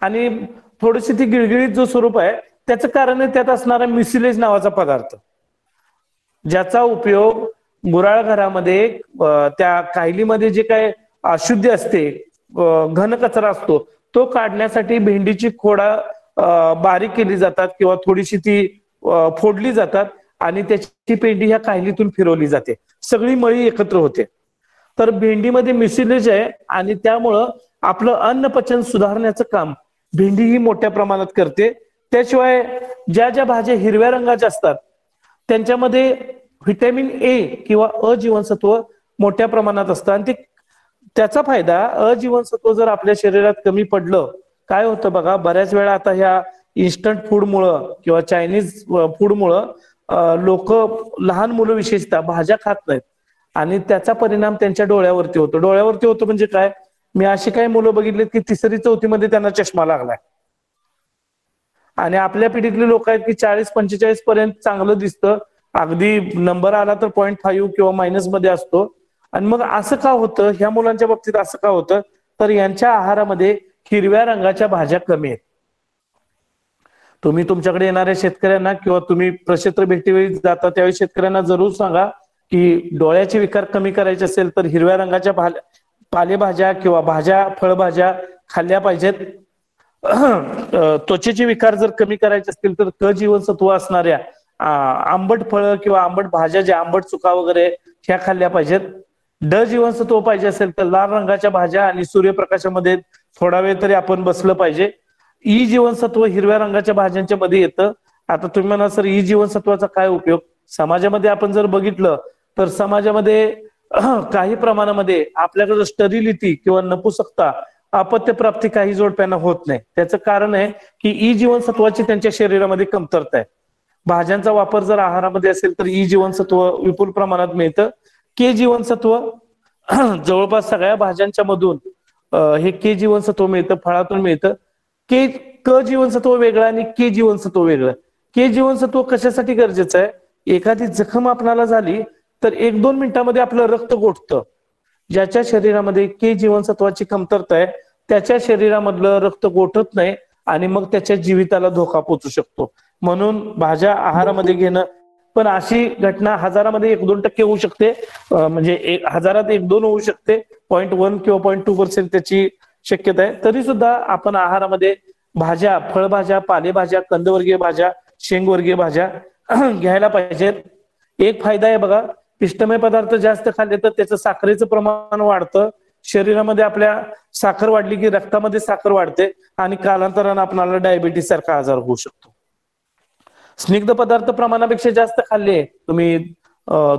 आणि थोडीशी ती गिळगिळीत जो स्वरूप आहे त्याचं कारण आहे त्यात असणारा मिसिलेज नावाचा पदार्थ, ज्याचा उपयोग गुराळ घरामध्ये त्या कायलीमध्ये जे काय अशुद्धी असते, घन कचरा असतो, तो काढण्यासाठी भेंडीची खोडा बारीक केली जातात किंवा थोडीशी ती फोडली जातात आणि त्याची पेंडी ह्या कायलीतून फिरवली जाते, सगळी मळी एकत्र होते. तर भेंडीमध्ये मिसिलेज आहे आणि त्यामुळं आपलं अन्न पचन सुधारण्याचं काम भेंडी ही मोठ्या प्रमाणात करते. त्याशिवाय ज्या ज्या भाज्या हिरव्या रंगाच्या असतात त्यांच्यामध्ये व्हिटॅमिन ए किंवा अ जीवनसत्व मोठ्या प्रमाणात असतं आणि त्याचा फायदा अ जीवनसत्व जर आपल्या शरीरात कमी पडलं, काय होतं बघा, बऱ्याच वेळा आता ह्या इन्स्टंट फूडमुळं किंवा चायनीज फूडमुळं लोक, लहान मुलं विशेषतः भाज्या खात नाहीत आणि त्याचा परिणाम त्यांच्या डोळ्यावरती होतो. डोळ्यावरती होतो म्हणजे काय, मी अशी काही मुलं बघितलीत की 3री 4थीमध्ये त्यांना चष्मा लागलाय आणि आपल्या पिढीतले लोक आहेत की 40-45 पर्यंत चांगलं दिसतं, अगदी नंबर आला तर 0.5 किंवा मायनस मध्ये असतो. आणि मग असं का होतं, ह्या मुलांच्या बाबतीत असं का होतं, तर यांच्या आहारामध्ये हिरव्या रंगाच्या भाज्या कमी आहेत. तुम्ही तुमच्याकडे येणाऱ्या शेतकऱ्यांना किंवा तुम्ही प्रक्षेत्र भेटीवेळी जाता त्यावेळी शेतकऱ्यांना जरूर सांगा की डोळ्याचे विकार कमी करायचे असेल तर हिरव्या रंगाच्या पालेभाज्या किंवा भाज्या, फळभाज्या खाल्ल्या पाहिजेत. त्वचेचे विकार जर कमी करायचे असतील तर क जीवनसत्व असणाऱ्या आंबट फळं किंवा आंबट भाज्या, ज्या आंबट चुका वगैरे ह्या खाल्ल्या पाहिजेत. ड जीवनसत्व पाहिजे असेल तर लाल रंगाच्या भाज्या आणि सूर्यप्रकाशामध्ये थोडा वेळ तरी आपण बसलं पाहिजे. ई जीवनसत्व हिरव्या रंगाच्या भाज्यांच्या मध्ये येतं. आता तुम्ही म्हणा सर ई जीवनसत्वाचा काय उपयोग, समाजामध्ये आपण जर बघितलं तर समाजामध्ये काही प्रमाणामध्ये आपल्याकडे स्टरिलिटी किंवा नपुसकता, अपत्य प्राप्ती काही जोडप्यांना होत नाही. त्याचं कारण आहे की ई जीवनसत्वाची त्यांच्या शरीरामध्ये कमतरता आहे. भाज्यांचा वापर जर आहारामध्ये असेल तर ई जीवनसत्व विपुल प्रमाणात मिळतं. के जीवनसत्व जवळपास सगळ्या भाज्यांच्या मधून हे के जीवनसत्व मिळतं, फळातून मिळतं. क जीवनसत्व वेगळं आणि के जीवनसत्व वेगळं. के जीवनसत्व कशासाठी गरजेचं आहे, एखादी जखम आपल्याला झाली तर 1-2 मिनिटांमध्ये आपलं रक्त गोठतं. ज्याच्या शरीरामध्ये के जीवनसत्वाची कमतरता आहे त्याच्या शरीरामधलं रक्त गोठत नाही आणि मग त्याच्या जीविताला धोका पोहोचू शकतो. म्हणून भाज्या आहारामध्ये घेणं, पण अशी घटना हजारामध्ये 1-2% होऊ शकते, म्हणजे 1000 1-2 होऊ शकते, 0.1 किंवा 0.2% त्याची शक्यता आहे. तरी सुद्धा आपण आहारामध्ये भाज्या, फळभाज्या, पालेभाज्या, कंदवर्गीय भाज्या, शेंगवर्गीय भाज्या घ्यायला पाहिजेत. एक फायदा आहे बघा, पिष्टमय पदार्थ जास्त खाल्ले तर त्याचं साखरेचं प्रमाण वाढतं. शरीरामध्ये आपल्या साखर वाढली की रक्तामध्ये साखर वाढते आणि कालांतराने आपल्याला डायबिटीस सारखा आजार होऊ शकतो. स्निग्ध पदार्थ प्रमाणापेक्षा जास्त खाल्ले, तुम्ही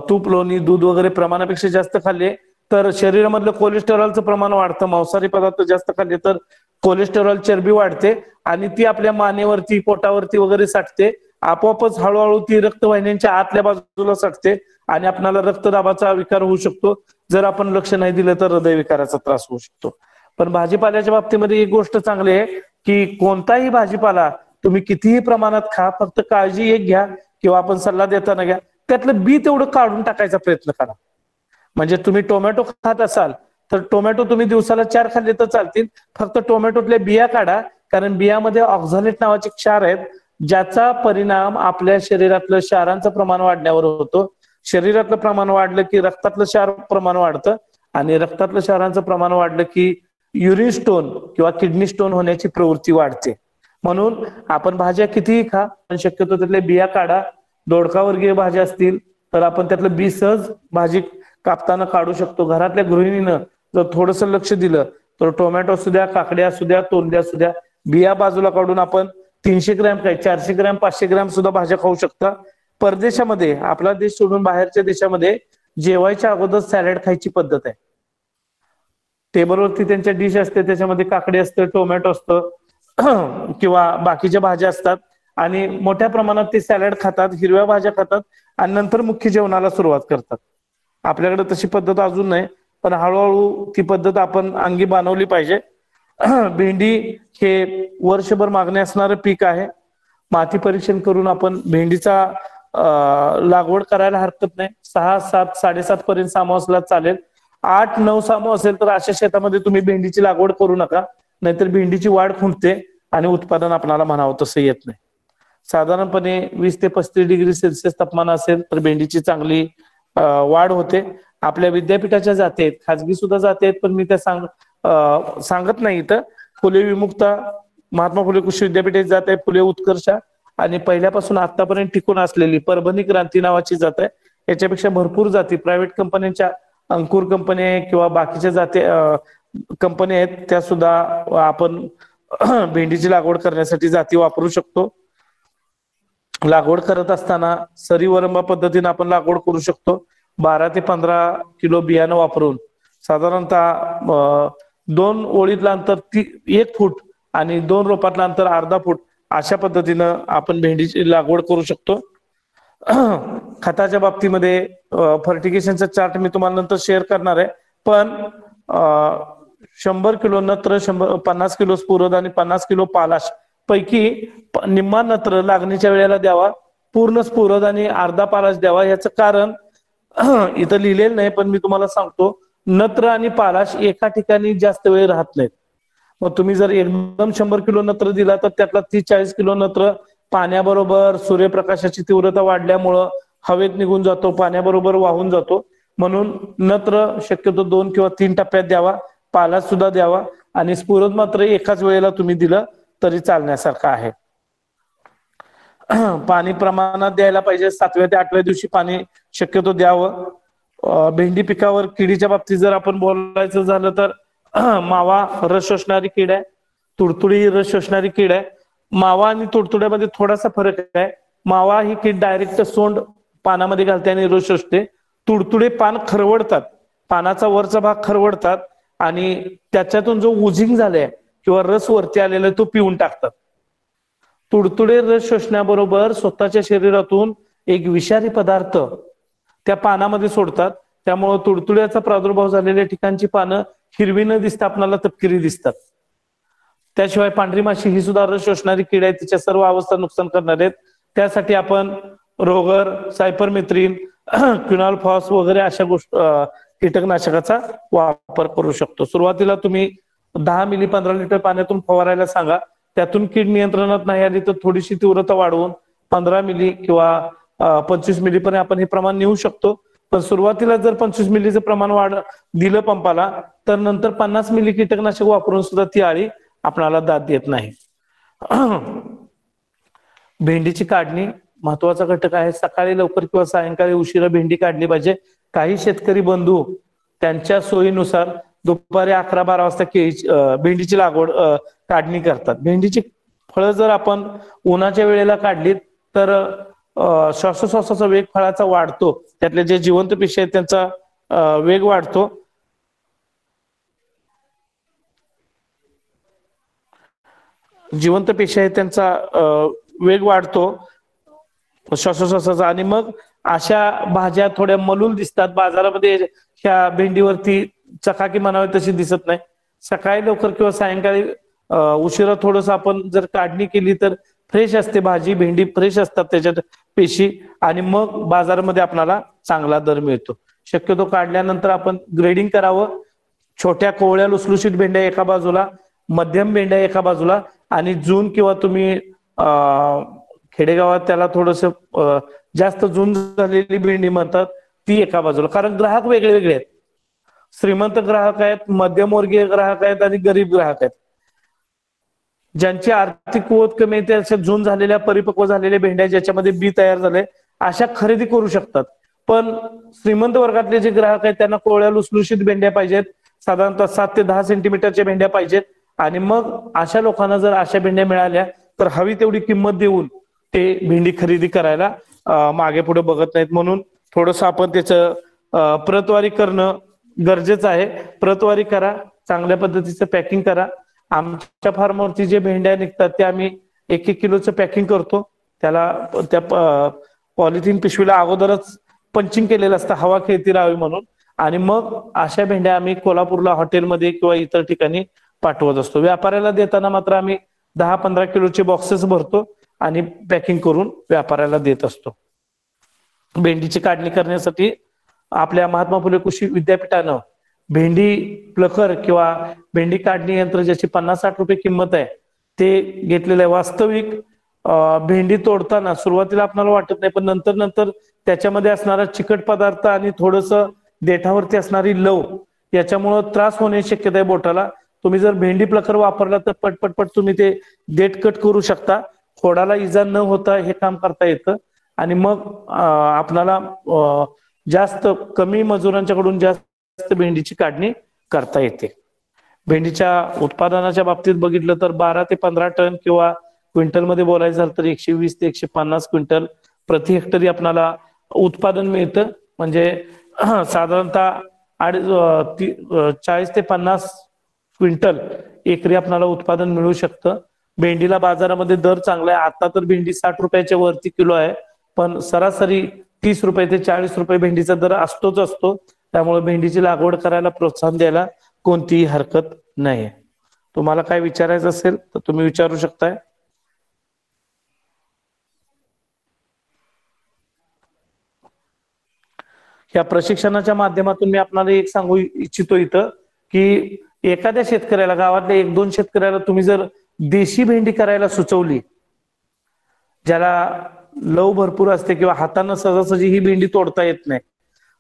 तूप, लोणी, दूध वगैरे प्रमाणापेक्षा जास्त खाल्ले तर शरीरामधलं कोलेस्टेरॉलचं प्रमाण वाढतं. मांसाहारी पदार्थ जास्त खाल्ले तर कोलेस्टेरॉल, चरबी वाढते आणि ती आपल्या मानेवरती, पोटावरती वगैरे साठते. आपोआपच हळूहळू ती रक्तवाहिन्यांच्या आतल्या बाजूला साठते आणि आपल्याला रक्तदाबाचा विकार होऊ शकतो. जर आपण लक्ष नाही दिलं तर हृदयविकाराचा त्रास होऊ शकतो. पण भाजीपाल्याच्या बाबतीमध्ये एक गोष्ट चांगली आहे की कोणताही भाजीपाला तुम्ही कितीही प्रमाणात खा, फक्त काळजी एक घ्या किंवा आपण सल्ला देताना घ्या, त्यातलं बी तेवढं काढून टाकायचा प्रयत्न करा. म्हणजे तुम्ही टोमॅटो खात असाल तर टोमॅटो तुम्ही दिवसाला 4 खाल्ले तर चालतील, फक्त टोमॅटोतल्या बिया काढा, कारण बियामध्ये ऑक्झालेट नावाचे क्षार आहेत ज्याचा परिणाम आपल्या शरीरातलं क्षारांचं प्रमाण वाढण्यावर होतो. शरीरातलं प्रमाण वाढलं की रक्तातलं क्षार प्रमाण वाढतं आणि रक्तातलं क्षारांचं प्रमाण वाढलं की युरिन स्टोन किंवा किडनी स्टोन होण्याची प्रवृत्ती वाढते. म्हणून आपण भाज्या कितीही खा, पण शक्यतो त्यातल्या बिया काढा. दोडकावर्गीय भाज्या असतील तर आपण त्यातलं बी सहज भाजी कापताना काढू शकतो. घरातल्या गृहिणीनं जर थोडंसं लक्ष दिलं तर टोमॅटो असू द्या, काकड्या असू द्या, तोंडल्या असू द्या, बिया बाजूला काढून आपण 300 ग्रॅम काय 400 ग्रॅम 500 ग्रॅम सुद्धा भाज्या खाऊ शकता. परदेशामध्ये, आपला देश सोडून बाहेरच्या देशामध्ये जेवायच्या अगोदर सॅलड खायची पद्धत आहे. टेबलवरती त्यांच्या डिश असते, त्याच्यामध्ये काकडी असते, टोमॅटो असतं किंवा बाकीच्या भाज्या असतात आणि मोठ्या प्रमाणात ते सॅलड खातात, हिरव्या भाज्या खातात आणि नंतर मुख्य जेवणाला सुरुवात करतात. आपल्याकडे तशी पद्धत अजून नाही, पण हळूहळू ती पद्धत आपण अंगी बाणवली पाहिजे. भेंडी हे वर्षभर मागणी असणारं पीक आहे. माती परीक्षण करून आपण भेंडीचा लागवड करायला हरकत नाही. 6, 7, 7.5 पर्यंत सामाव असला चालेल. 8, 9 सामाव असेल तर अशा शेतामध्ये तुम्ही भेंडीची लागवड करू नका, नाहीतर भेंडीची वाढ खुंटते आणि उत्पादन आपल्याला म्हणावं तसं येत नाही. साधारणपणे 20 ते 35 डिग्री सेल्सिअस तापमान असेल तर भेंडीची चांगली वाढ होते. आपल्या विद्यापीठाच्या जाती आहेत, खाजगी सुद्धा जाती आहेत, पण मी त्या सांगत नाही इथं. फुले विमुक्ता, महात्मा फुले कृषी विद्यापीठाची जात आहे, फुले उत्कर्षा आणि पहिल्यापासून आतापर्यंत टिकून असलेली परभणी क्रांती नावाची जात आहे. याच्यापेक्षा भरपूर जाती प्रायव्हेट कंपन्यांच्या, अंकुर कंपनी आहे किंवा बाकीच्या जाती कंपनी आहेत, त्या सुद्धा आपण भेंडीची लागवड करण्यासाठी जाती वापरू शकतो. लागवड करत असताना सरी वरंबा पद्धतीने आपण लागवड करू शकतो. 12 ते 15 किलो बियाणं वापरून साधारणतः 2 ओळीतलं अंतर 1 फूट आणि 2 रोपातलं अंतर अर्धा फूट अशा पद्धतीनं आपण भेंडीची लागवड करू शकतो. खताच्या बाबतीमध्ये फर्टिगेशनचा चार्ट मी तुम्हाला नंतर शेअर करणार आहे, पण 100 किलो नत्र, 50 किलो स्फुरद आणि 50 किलो पालाश पैकी निम्मा नत्र लागणीच्या वेळेला द्यावा, पूर्ण स्फुरद आणि अर्धा पालाश द्यावा. याचं कारण इथं लिहिलेलं नाही, पण मी तुम्हाला सांगतो, नत्र आणि पालाश एका ठिकाणी जास्त वेळ राहत नाहीत. मग तुम्ही जर एकदम 100 किलो नत्र दिला तर त्यातला 30-40 किलो नत्र पाण्याबरोबर, सूर्यप्रकाशाची तीव्रता वाढल्यामुळं हवेत निघून जातो, पाण्याबरोबर वाहून जातो. म्हणून नत्र शक्यतो 2 किंवा 3 टप्प्यात द्यावा, पालाश सुद्धा द्यावा आणि स्फुरद मात्र एकाच वेळेला तुम्ही दिलं तरी चालण्यासारखं आहे. पाणी प्रमाणात द्यायला पाहिजे. 7व्या ते 8व्या दिवशी पाणी शक्यतो द्यावं. भेंडी पिकावर किडीच्या बाबतीत जर आपण बोलायचं झालं तर मावा रस शोषणारी कीड आहे, तुडतुडी ही रस शोषणारी कीड आहे. मावा आणि तुडतुड्यामध्ये थोडासा फरक आहे. मावा ही कीड डायरेक्ट सोंड पानामध्ये घालते आणि रस शोषते. तुडतुडे पान खरवडतात, पानाचा वरचा भाग खरवडतात आणि त्याच्यातून जो उजिंग झालाय किंवा रस वरती आलेला तो पिऊन टाकतात. तुडतुडे रस शोषण्याबरोबर स्वतःच्या शरीरातून एक विषारी पदार्थ त्या पानामध्ये सोडतात. त्यामुळे तुडतुड्याचा प्रादुर्भाव झालेल्या ठिकाणची पानं हिरवी न दिसता आपल्याला तपकिरी दिसतात. त्याशिवाय पांढरी माशी ही सुद्धा रस शोषणारी कीड आहे, तिच्या सर्व अवस्था नुकसान करणार आहेत. त्यासाठी आपण रोगर, सायपरमेथ्रिन, क्विनॉल-फॉस वगैरे अशा कीटकनाशकाचा वापर करू शकतो. सुरुवातीला तुम्ही 10 मिली 15 लिटर पाण्यातून फवारायला सांगा. त्यातून कीड नियंत्रणात नाही आली तर थोडीशी तीव्रता वाढवून 15 मिली किंवा 25 मिली पर्यंत आपण हे प्रमाण नेऊ शकतो. पण सुरुवातीला जर 25 मिलीचं प्रमाण दिलं पंपाला तर नंतर 50 मिली कीटकनाशक वापरून सुद्धा ती आळी आपणाला दाद देत नाही. भेंडीची काढणी महत्वाचा घटक आहे. सकाळी लवकर किंवा सायंकाळी उशिरा भेंडी काढली पाहिजे. काही शेतकरी बंधू त्यांच्या सोयीनुसार दुपारी 11-12 वाजता भेंडीची लागवड काढणी करतात. भेंडीची फळं जर आपण उन्हाच्या वेळेला काढलीत तर श्वासोश्वासाचा वेग फळाचा वाढतो, त्यातले जे जिवंत पेशी आहेत त्यांचा वेग वाढतो. जिवंत पेशी आहेत त्यांचा वेग वाढतो श्वासोश्वासाचा आणि मग अशा भाज्या थोड्या मलूल दिसतात. बाजारामध्ये ह्या भेंडीवरती चकाकी म्हणावी तशी दिसत नाही. सकाळी लवकर किंवा सायंकाळी उशिरा थोडस आपण जर काढणी केली तर फ्रेश असते भाजी, भेंडी फ्रेश असतात त्याच्यात पेशी आणि मग बाजारामध्ये आपल्याला चांगला दर मिळतो. शक्यतो काढल्यानंतर आपण ग्रेडिंग करावं. छोट्या कोवळ्या लुसलुशीत भेंड्या एका बाजूला, मध्यम भेंड्या एका बाजूला आणि जून किंवा तुम्ही खेडेगावात त्याला थोडस जास्त जून झालेली भेंडी म्हणतात ती एका बाजूला. कारण ग्राहक वेगळे वेगळे आहेत. श्रीमंत ग्राहक आहेत, मध्यमवर्गीय ग्राहक आहेत आणि गरीब ग्राहक आहेत. ज्यांची आर्थिक कुवत कमी आहे त्या जून झालेल्या परिपक्व झालेल्या भेंड्या ज्याच्यामध्ये बी तयार झाले अशा खरेदी करू शकतात. पण श्रीमंत वर्गातले जे ग्राहक आहेत त्यांना कोवळ्या लुसलुशीत भेंड्या पाहिजेत, साधारणतः 7 ते 10 सेंटीमीटरच्या भेंड्या पाहिजेत. आणि मग अशा लोकांना जर अशा भेंड्या मिळाल्या तर हवी तेवढी किंमत देऊन ते भेंडी खरेदी करायला मागे पुढे बघत नाहीत, म्हणून थोडस आपण त्याचं प्रतवारी करणं गरजेचं आहे. प्रतवारी करा, चांगल्या पद्धतीचं पॅकिंग करा. आमच्या फार्मवरती जे भेंड्या निघतात ते आम्ही 1-1 किलोचं पॅकिंग करतो. त्याला त्या पॉलिथिन पिशवीला अगोदरच पंचिंग केलेलं असतं हवा खेळती राहावी म्हणून, आणि मग अशा भेंड्या आम्ही कोल्हापूरला हॉटेलमध्ये किंवा इतर ठिकाणी पाठवत असतो. व्यापाऱ्याला देताना मात्र आम्ही 10-15 किलोचे बॉक्सेस भरतो आणि पॅकिंग करून व्यापाऱ्याला देत असतो. भेंडीची काढणी करण्यासाठी आपल्या महात्मा फुले कृषी विद्यापीठानं भेंडी प्लकर किंवा भेंडी काढणी यंत्र ज्याची 50-60 रुपये किंमत आहे ते घेतलेलं आहे. वास्तविक भेंडी तोडताना सुरुवातीला आपल्याला वाटत नाही, पण नंतर नंतर त्याच्यामध्ये असणारा चिकट पदार्थ आणि थोडस देठावरती असणारी लव याच्यामुळं त्रास होण्याची शक्यता आहे बोटाला. तुम्ही जर भेंडी प्लकर वापरला तर पटपट तुम्ही ते देठ कट करू शकता. खोडाला इजा न होता हे काम करता येतं आणि मग आपल्याला जास्त कमी मजुरांच्याकडून जास्त भेंडीची काढणी करता येते. भेंडीच्या उत्पादनाच्या बाबतीत बघितलं तर 12 ते 15 टन किंवा क्विंटल मध्ये बोलायचं झालं तर 120 ते 150 क्विंटल प्रति हेक्टरी आपल्याला उत्पादन मिळतं. म्हणजे साधारणतः 40 ते 50 क्विंटल एकरी आपल्याला उत्पादन मिळू शकतं. भेंडीला बाजारामध्ये दर चांगला आहे. आता तर भेंडी 60 रुपयाच्या वरती किलो आहे, पण सरासरी 30 रुपये ते 40 रुपये भेंडीचा दर असतोच असतो. त्यामुळे भेंडीची लागवड करायला प्रोत्साहन द्यायला कोणतीही हरकत नाही. तुम्हाला काय विचारायचं असेल तर तुम्ही विचारू शकताय. या प्रशिक्षणाच्या माध्यमातून मी आपल्याला एक सांगू इच्छितो इथं की एखाद्या शेतकऱ्याला, गावातल्या 1-2 शेतकऱ्याला तुम्ही जर देशी भेंडी करायला सुचवली, ज्याला लव भरपूर असते किंवा हातानं सहजासहजी ही भेंडी तोडता येत नाही,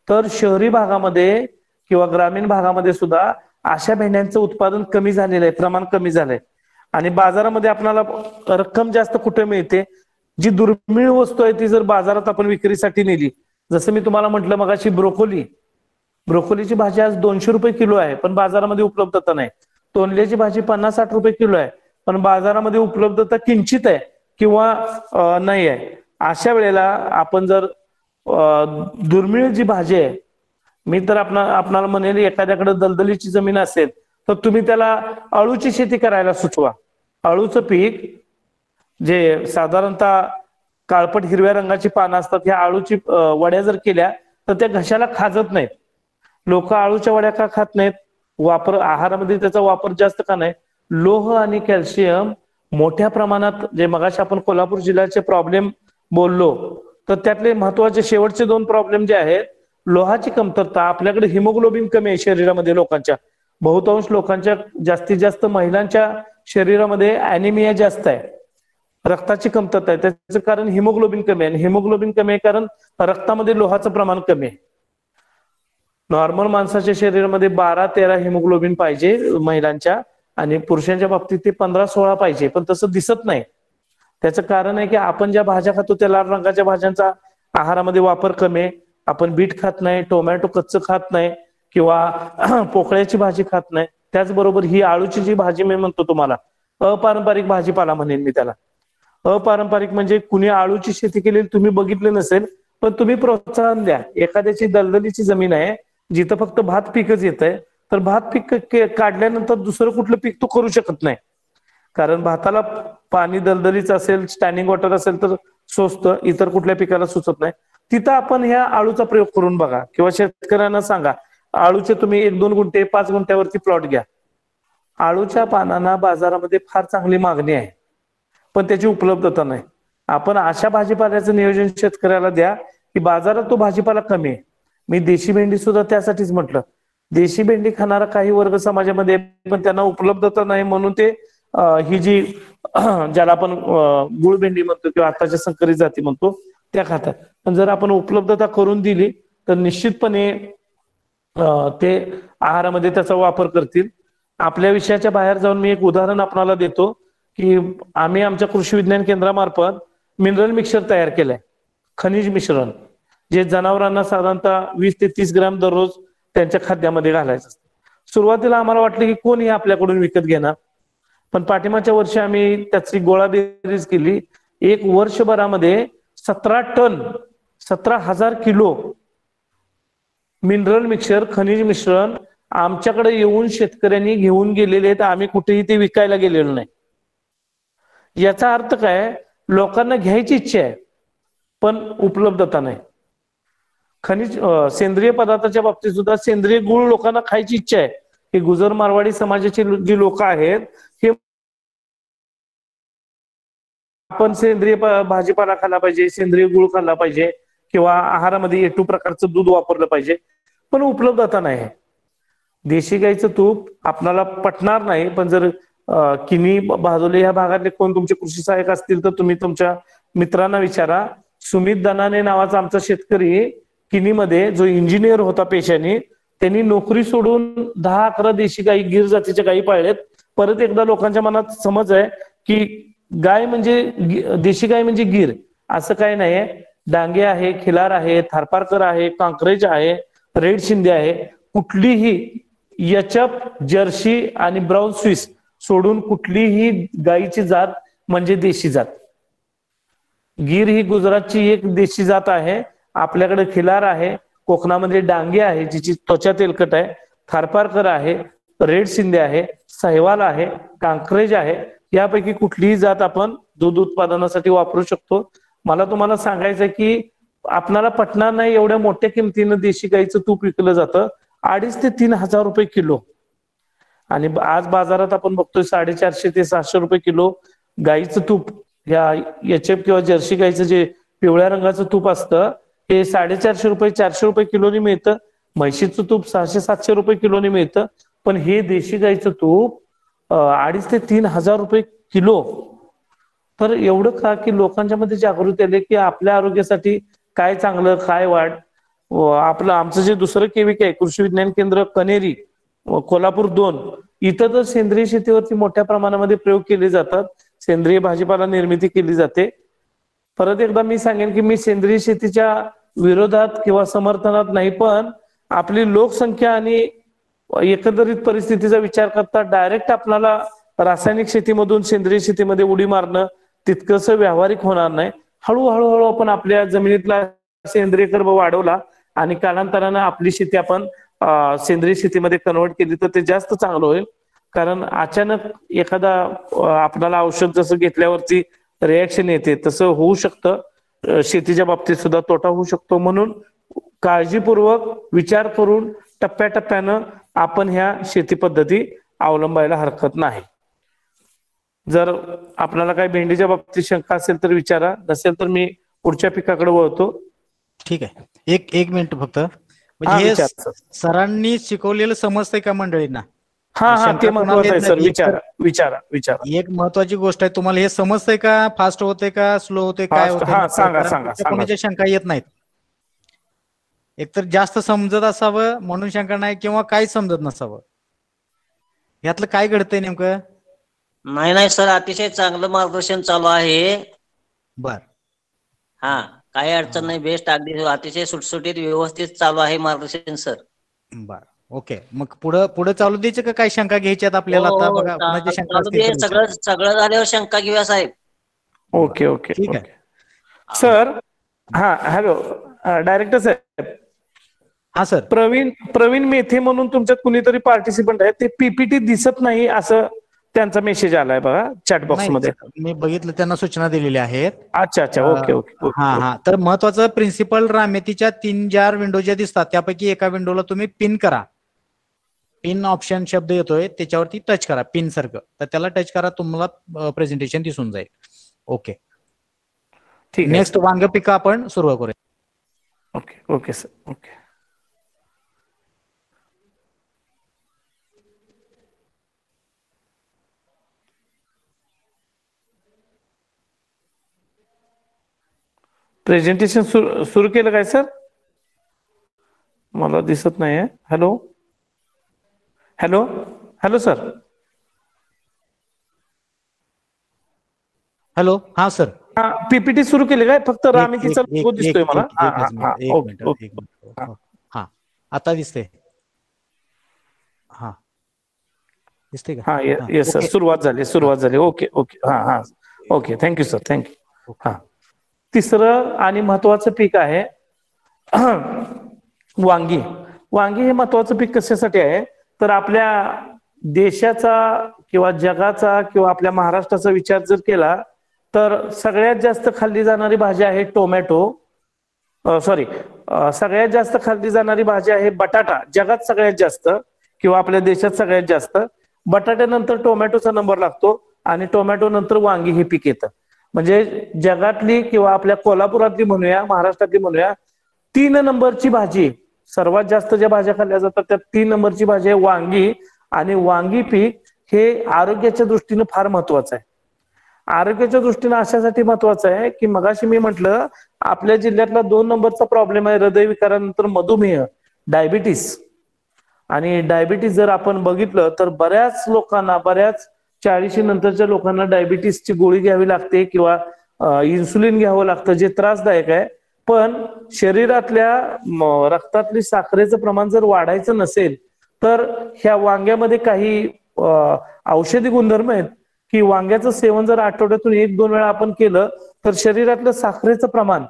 तर शहरी भागामध्ये किंवा ग्रामीण भागामध्ये सुद्धा अशा भेंड्यांचं उत्पादन कमी झालेलं आहे, प्रमाण कमी झालंय. आणि बाजारामध्ये आपल्याला रक्कम जास्त कुठे मिळते, जी दुर्मिळ वस्तू आहे ती जर बाजारात आपण विक्रीसाठी नेली, जसं मी तुम्हाला म्हटलं मगाशी ब्रोकोलीची भाजी आज 200 रुपये किलो आहे, पण बाजारामध्ये उपलब्धता नाही. तोंडल्याची भाजी 50-60 रुपये किलो आहे, पण बाजारामध्ये उपलब्धता किंचित आहे किंवा नाही आहे. अशा वेळेला आपण जर दुर्मिळ जी भाजी आहे, मी तर आपणाला म्हणेल एखाद्याकडे दलदलीची जमीन असेल तर तुम्ही त्याला अळूची शेती करायला सुचवा. अळूचं पीक जे साधारणतः काळपट हिरव्या रंगाची पानं असतात, ह्या आळूची वड्या जर केल्या तर त्या घशाला खाजत नाहीत. लोक आळूच्या वड्या का खात नाहीत? आहारामध्ये त्याचा वापर जास्त का नाही? लोह आणि कॅल्शियम मोठ्या प्रमाणात, जे मगाशी आपण कोल्हापूर जिल्ह्याचे प्रॉब्लेम बोललो, तर त्यातले महत्वाचे शेवटचे 2 प्रॉब्लेम जे आहेत, लोहाची कमतरता, आपल्याकडे हिमोग्लोबिन कमी आहे शरीरामध्ये लोकांच्या, बहुतांश लोकांच्या, जास्तीत जास्त महिलांच्या शरीरामध्ये ॲनिमिया जास्त आहे, रक्ताची कमतरता आहे. त्याचं कारण हिमोग्लोबिन कमी आहे, आणि हिमोग्लोबिन कमी आहे कारण रक्तामध्ये लोहाचं प्रमाण कमी आहे. नॉर्मल माणसाच्या शरीरामध्ये 12-13 हिमोग्लोबिन पाहिजे महिलांच्या, आणि पुरुषांच्या बाबतीत ते 15-16 पाहिजे, पण तसं दिसत नाही. त्याचं कारण आहे की आपण ज्या भाज्या खातो त्या लाल रंगाच्या भाज्यांचा आहारामध्ये वापर कमी आहे. आपण बीट खात नाही, टोमॅटो कच्चं खात नाही, किंवा पोकळ्याची भाजी खात नाही. त्याचबरोबर ही आळूची जी भाजी मी म्हणतो तुम्हाला, अपारंपरिक भाजीपाला म्हणेन मी त्याला. अपारंपरिक म्हणजे कुणी आळूची शेती केलेली तुम्ही बघितले नसेल, पण तुम्ही प्रोत्साहन द्या. एखाद्याची दलदलीची जमीन आहे जिथं फक्त भात पीकच येत आहे, तर भात पीक काढल्यानंतर दुसरं कुठलं पीक तो करू शकत नाही, कारण भाताला पाणी दलदलीचं असेल, स्टँडिंग वॉटर असेल तर स्वस्त, इतर कुठल्या पिकाला सुचत नाही. तिथं आपण ह्या आळूचा प्रयोग करून बघा, किंवा शेतकऱ्यांना सांगा आळूचे तुम्ही 1-2 गुंठे 5 गुंठ्यावरती प्लॉट घ्या. आळूच्या पानांना बाजारामध्ये फार चांगली मागणी आहे, पण त्याची उपलब्धता नाही. आपण अशा भाजीपाल्याचं नियोजन शेतकऱ्याला द्या की बाजारात तो भाजीपाला कमी आहे. मी देशी भेंडी सुद्धा त्यासाठीच म्हटलं. देशी भेंडी खाणारा काही वर्ग समाजामध्ये, पण त्यांना उपलब्धता नाही म्हणून ते ही जी ज्याला आपण गुळ भेंडी म्हणतो किंवा आताच्या संकरित जाती म्हणतो त्या खातात. पण जर आपण उपलब्धता करून दिली तर निश्चितपणे ते आहारामध्ये त्याचा वापर करतील. आपल्या विषयाच्या बाहेर जाऊन मी एक उदाहरण आपल्याला देतो की आम्ही आमच्या कृषी विज्ञान केंद्रामार्फत मिनरल मिक्सचर तयार केलंय, खनिज मिश्रण, जे जनावरांना साधारणतः 20 ते 30 ग्रॅम दररोज त्यांच्या खाद्यामध्ये घालायचं असतं. सुरुवातीला आम्हाला वाटलं की कोण हे आपल्याकडून विकत घेणार, पण पाठिमागच्या वर्षी आम्ही त्याची गोळाबेरीज केली. 1 वर्षभरामध्ये 17 टन 17,000 किलो मिनरल मिक्सर खनिज मिश्रण आमच्याकडे येऊन शेतकऱ्यांनी घेऊन गेलेले आहेत. आम्ही कुठेही ते विकायला गेलेलो नाही. याचा अर्थ काय, लोकांना घ्यायची इच्छा आहे पण उपलब्धता नाही. खनिज सेंद्रिय पदार्थाच्या बाबतीत सुद्धा सेंद्रिय गुळ लोकांना खायची इच्छा आहे. हे गुजर मारवाडी समाजाचे जी लोक आहेत हे आपण सेंद्रिय भाजीपाला खाल्ला पाहिजे, सेंद्रिय गुळ खाल्ला पाहिजे किंवा आहारामध्ये A2 प्रकारचं दूध वापरलं पाहिजे, पण उपलब्धता नाही. देशी गाईचं तूप आपल्याला पटणार नाही, पण जर किनी भाजोली ह्या भागातले कोण तुमचे कृषी सहाय्यक असतील तर तुम्ही तुमच्या मित्रांना विचारा. सुमित दनाने नावाचा आमचा शेतकरी किनीमध्ये जो इंजिनियर होता पेशाने, त्यांनी नोकरी सोडून 10-11 देशी गाई गिर जातीच्या गायी पाळल्यात. परत एकदा लोकांच्या मनात समज आहे की गाय म्हणजे देशी गाय म्हणजे गिर, असं काही नाही. डांगे आहे, खिलार आहे, थारपारकर आहे, कांक्रेज आहे, रेड शिंदे आहे, कुठलीही एचएफ जर्सी आणि ब्राऊन स्विस सोडून कुठलीही गायीची जात म्हणजे देशी जात. गिर ही गुजरातची एक देशी जात आहे. आपल्याकडे खिलार आहे, कोकणामध्ये डांगे आहे जिची त्वचा तेलकट आहे, थारपारकर आहे, रेड शिंदे आहे, सहवाल आहे, कांक्रेज आहे. यापैकी कुठलीही जात आपण दूध उत्पादनासाठी वापरू शकतो. मला तुम्हाला सांगायचं की आपणाला पटणार नाही, एवढ्या मोठ्या किमतीनं देशी गाईचं तूप विकलं जातं 2,500 ते 3,000 रुपये किलो. आणि आज बाजारात आपण बघतोय 450 ते 600 रुपये किलो गाईचं तूप. या एचएफ किंवा जर्सी गाईचं जे पिवळ्या रंगाचं तूप असतं हे 450 रुपये 400 रुपये किलोनी मिळतं. म्हशीचं तूप 600-700 रुपये किलोनी मिळतं. पण हे देशी गाईचं तूप 2,500 ते 3,000 रुपये किलो. तर एवढं का की लोकांच्या मध्ये जागृती आली की आपल्या आरोग्यासाठी काय चांगलं काय वाईट. आमचं जे दुसरं केविक आहे कृषी विज्ञान केंद्र कनेरी कोल्हापूर 2, इथं तर सेंद्रिय शेतीवरती मोठ्या प्रमाणामध्ये प्रयोग केले जातात. सेंद्रिय भाजीपाला निर्मिती केली जाते. परत एकदा मी सांगेन की मी सेंद्रिय शेतीच्या विरोधात किंवा समर्थनात नाही, पण आपली लोकसंख्या आणि एकंदरीत परिस्थितीचा विचार करता डायरेक्ट आपल्याला रासायनिक शेतीमधून सेंद्रिय शेतीमध्ये उडी मारणं तितकंस व्यावहारिक होणार नाही. हळूहळू आपण आपल्या जमिनीतला सेंद्रिय कर्ब वाढवला आणि कालांतरानं आपली शेती आपण सेंद्रिय शेतीमध्ये कन्वर्ट केली तर ते जास्त चांगलं होईल. कारण अचानक एखादा आपल्याला औषध जसं घेतल्यावरती रिॲक्शन येते तसं होऊ शकतं. शेतीच्या बाबतीत सुद्धा तोटा होऊ शकतो. म्हणून काळजीपूर्वक विचार करून टप्प्याटप्प्यानं आपण ह्या शेती पद्धती अवलंबायला हरकत नाही. जर आपल्याला काही भेंडीच्या बाबतीत शंका असेल तर विचारा, नसेल तर मी पुढच्या पिकाकडे वळतो. ठीक आहे, एक मिनिट फक्त. म्हणजे हे सरांनी शिकवलेलं समजतंय का मंडळींना? हा ते महत्वाचं आहे सर. विचारा. एक महत्वाची गोष्ट आहे, तुम्हाला हे समजतंय का? फास्ट होते का स्लो होते काय होते? सांगा. शंका येत नाहीत. एकतर जास्त समजत असावं म्हणून शंका नाही, किंवा काहीच समजत नसावं. यातलं काय घडतंय नेमकं? नाही सर, अतिशय चांगलं मार्गदर्शन चालू आहे. बर, हा, काही अडचण नाही. बेस्ट, अगदी अतिशय सुटसुटीत व्यवस्थित चालू आहे मार्गदर्शन सर. बर, ओके. मग पुढे चालू द्यायचं का? काही शंका घ्यायच्यात आपल्याला? आता बघा, सगळं झाल्यावर शंका घेऊया साहेब. ओके ठीक आहे सर. हा, हॅलो डायरेक्टर साहेब. हा सर. प्रवीण मेथे म्हणून तुमच्यात कुणीतरी पार्टिसिपंट आहे, ते पीपीटी दिसत नाही असं त्यांचा मेसेज आलाय बघा चॅट बॉक्स मध्ये. मी बघितलं, त्यांना सूचना दिलेल्या आहेत. अच्छा. ओके. हा. तर महत्वाचं, प्रिन्सिपल रामेतीच्या 3-4 विंडो ज्या दिसतात त्यापैकी एका विंडोला तुम्ही पिन करा. पिन ऑप्शन शब्द येतोय, त्याच्यावरती टच करा पिन सारखं. तर त्याला टच करा, तुम्हाला प्रेझेंटेशन दिसून जाईल. ओके, ठीक आहे. नेक्स्ट वांग पिक आपण सुरुवात करूया. Okay sir. ओके. प्रेझेंटेशन सुरू केलं काय सर? मला दिसत नाही. Hello sir. हॅलो. हा सर. पीपीटी सुरू केले काय? फक्त रामेतीचा लोगो दिसतोय मला. हा, आता दिसते. हा, दिसते का? हा, येस सर. सुरुवात झाली. ओके. हा. Okay, thank you sir. थँक्यू. हा, तिसरं आणि महत्वाचं पीक आहे वांगी. वांगी हे महत्वाचं पीक कशासाठी आहे तर आपल्या देशाचा किंवा जगाचा किंवा आपल्या महाराष्ट्राचा विचार जर केला तर सगळ्यात जास्त खाल्ली जाणारी भाजी आहे टोमॅटो, सगळ्यात जास्त खाल्ली जाणारी भाजी आहे बटाटा, जगात सगळ्यात जास्त किंवा आपल्या देशात सगळ्यात जास्त. बटाट्यानंतर टोमॅटोचा नंबर लागतो आणि टोमॅटो नंतर वांगी हे पीक येतं. म्हणजे जगातली किंवा आपल्या कोल्हापुरातली म्हणूया, महाराष्ट्रातली म्हणूया, 3 नंबरची भाजी, सर्वात जास्त ज्या भाज्या खाल्ल्या जातात त्या 3 नंबरची भाजी आहे वांगी. आणि वांगी पीक हे आरोग्याच्या दृष्टीनं फार महत्वाचं आहे. आरोग्याच्या दृष्टीनं अशासाठी महत्वाचं आहे की मगाशी मी म्हटलं आपल्या जिल्ह्यातला 2 नंबरचा प्रॉब्लेम आहे हृदयविकारानंतर मधुमेह, डायबिटीस. आणि डायबिटीस जर आपण बघितलं तर बऱ्याच लोकांना, बऱ्याच 40 नंतरच्या लोकांना डायबिटीसची गोळी घ्यावी लागते किंवा इन्सुलिन घ्यावं लागतं, जे त्रासदायक आहे. पण शरीरातल्या रक्तातली साखरेचं प्रमाण जर वाढायचं नसेल तर ह्या वांग्यामध्ये काही औषधी गुणधर्म आहेत की वांग्याचं सेवन जर आठवड्यातून 1-2 वेळा आपण केलं तर शरीरातलं साखरेचं प्रमाण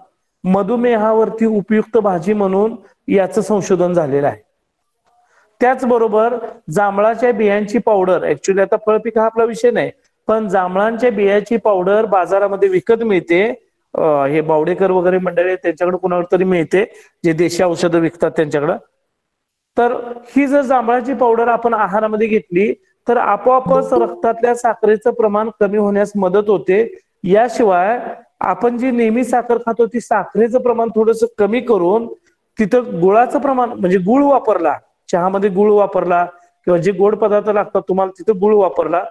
मधुमेहावरती उपयुक्त भाजी म्हणून याचं संशोधन झालेलं आहे. त्याचबरोबर जांभळाच्या बियांची पावडर, ऍक्च्युली आता फळपीक हा आपला विषय नाही, पण जांभळांच्या बियाची पावडर बाजारामध्ये विकत मिळते. हे बावडेकर वगैरे मंडळी त्यांच्याकडे कुणावर तरी मिळते, जे देशी औषधं विकतात त्यांच्याकडं. तर ही जर जांभळाची पावडर आपण आहारामध्ये घेतली तर आपोआपच रक्तातल्या साखरेचं प्रमाण कमी होण्यास मदत होते. याशिवाय आपण जी नेहमी साखर खातो ती साखरेचं प्रमाण थोडंसं कमी करून तिथं गुळाचं प्रमाण, म्हणजे गुळ वापरला, चहामध्ये गुळ वापरला किंवा जे गोड पदार्थ लागतात तुम्हाला तिथं गुळ वापरला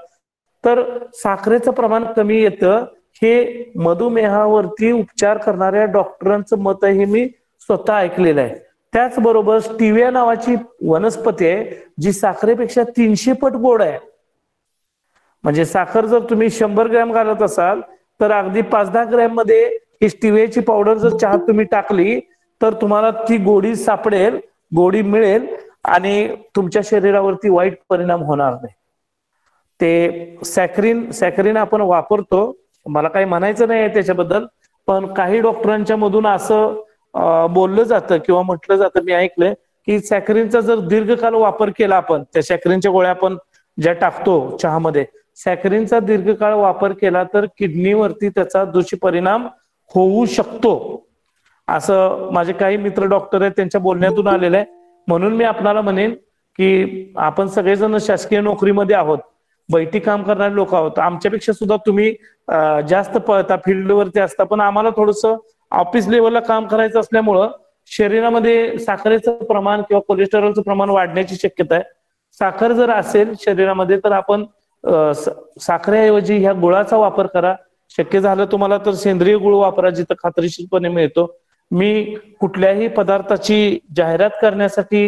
तर साखरेचं प्रमाण कमी येतं. हे मधुमेहावरती उपचार करणाऱ्या डॉक्टरांचं मत आहे, हे मी स्वतः ऐकलेलं आहे. त्याचबरोबर स्टिविया नावाची वनस्पती आहे जी साखरेपेक्षा 300 पट गोड आहे. म्हणजे साखर जर तुम्ही 100 ग्रॅम घालत असाल तर अगदी 5-10 ग्रॅम मध्ये ही स्टिवियाची पावडर जर चहात तुम्ही टाकली तर तुम्हाला ती गोडी सापडेल, गोडी मिळेल आणि तुमच्या शरीरावरती वाईट परिणाम होणार नाही. ते सॅकरिन आपण वापरतो, मला काही म्हणायचं नाही त्याच्याबद्दल, पण काही डॉक्टरांच्या मधून असं बोललं जातं किंवा म्हटलं जातं, मी ऐकलंय की सॅकरिनचा जर दीर्घकाळ वापर केला, आपण त्या सॅकरिनच्या गोळ्या आपण ज्या टाकतो चहामध्ये, सॅकरिनचा दीर्घकाळ वापर केला तर किडनीवरती त्याचा दुष्परिणाम होऊ शकतो, असं माझे काही मित्र डॉक्टर आहेत त्यांच्या बोलण्यातून आलेलं आहे. म्हणून मी आपणाला म्हणेन की आपण सगळेजण शासकीय नोकरीमध्ये आहोत, बैठी काम करणारे लोक आहोत, आमच्यापेक्षा सुद्धा तुम्ही जास्त पळता, फील्डवरती असता, पण आम्हाला थोडंसं ऑफिस लेवलला काम करायचं असल्यामुळं शरीरामध्ये साखरेचं प्रमाण किंवा कोलेस्टेरॉलचं प्रमाण वाढण्याची शक्यता आहे. साखर जर असेल शरीरामध्ये तर आपण साखरेऐवजी ह्या गुळाचा वापर करा. शक्य झालं तुम्हाला तर सेंद्रिय गुळ वापरा जिथं खात्रीशीरपणे मिळतो. मी कुठल्याही पदार्थाची जाहिरात करण्यासाठी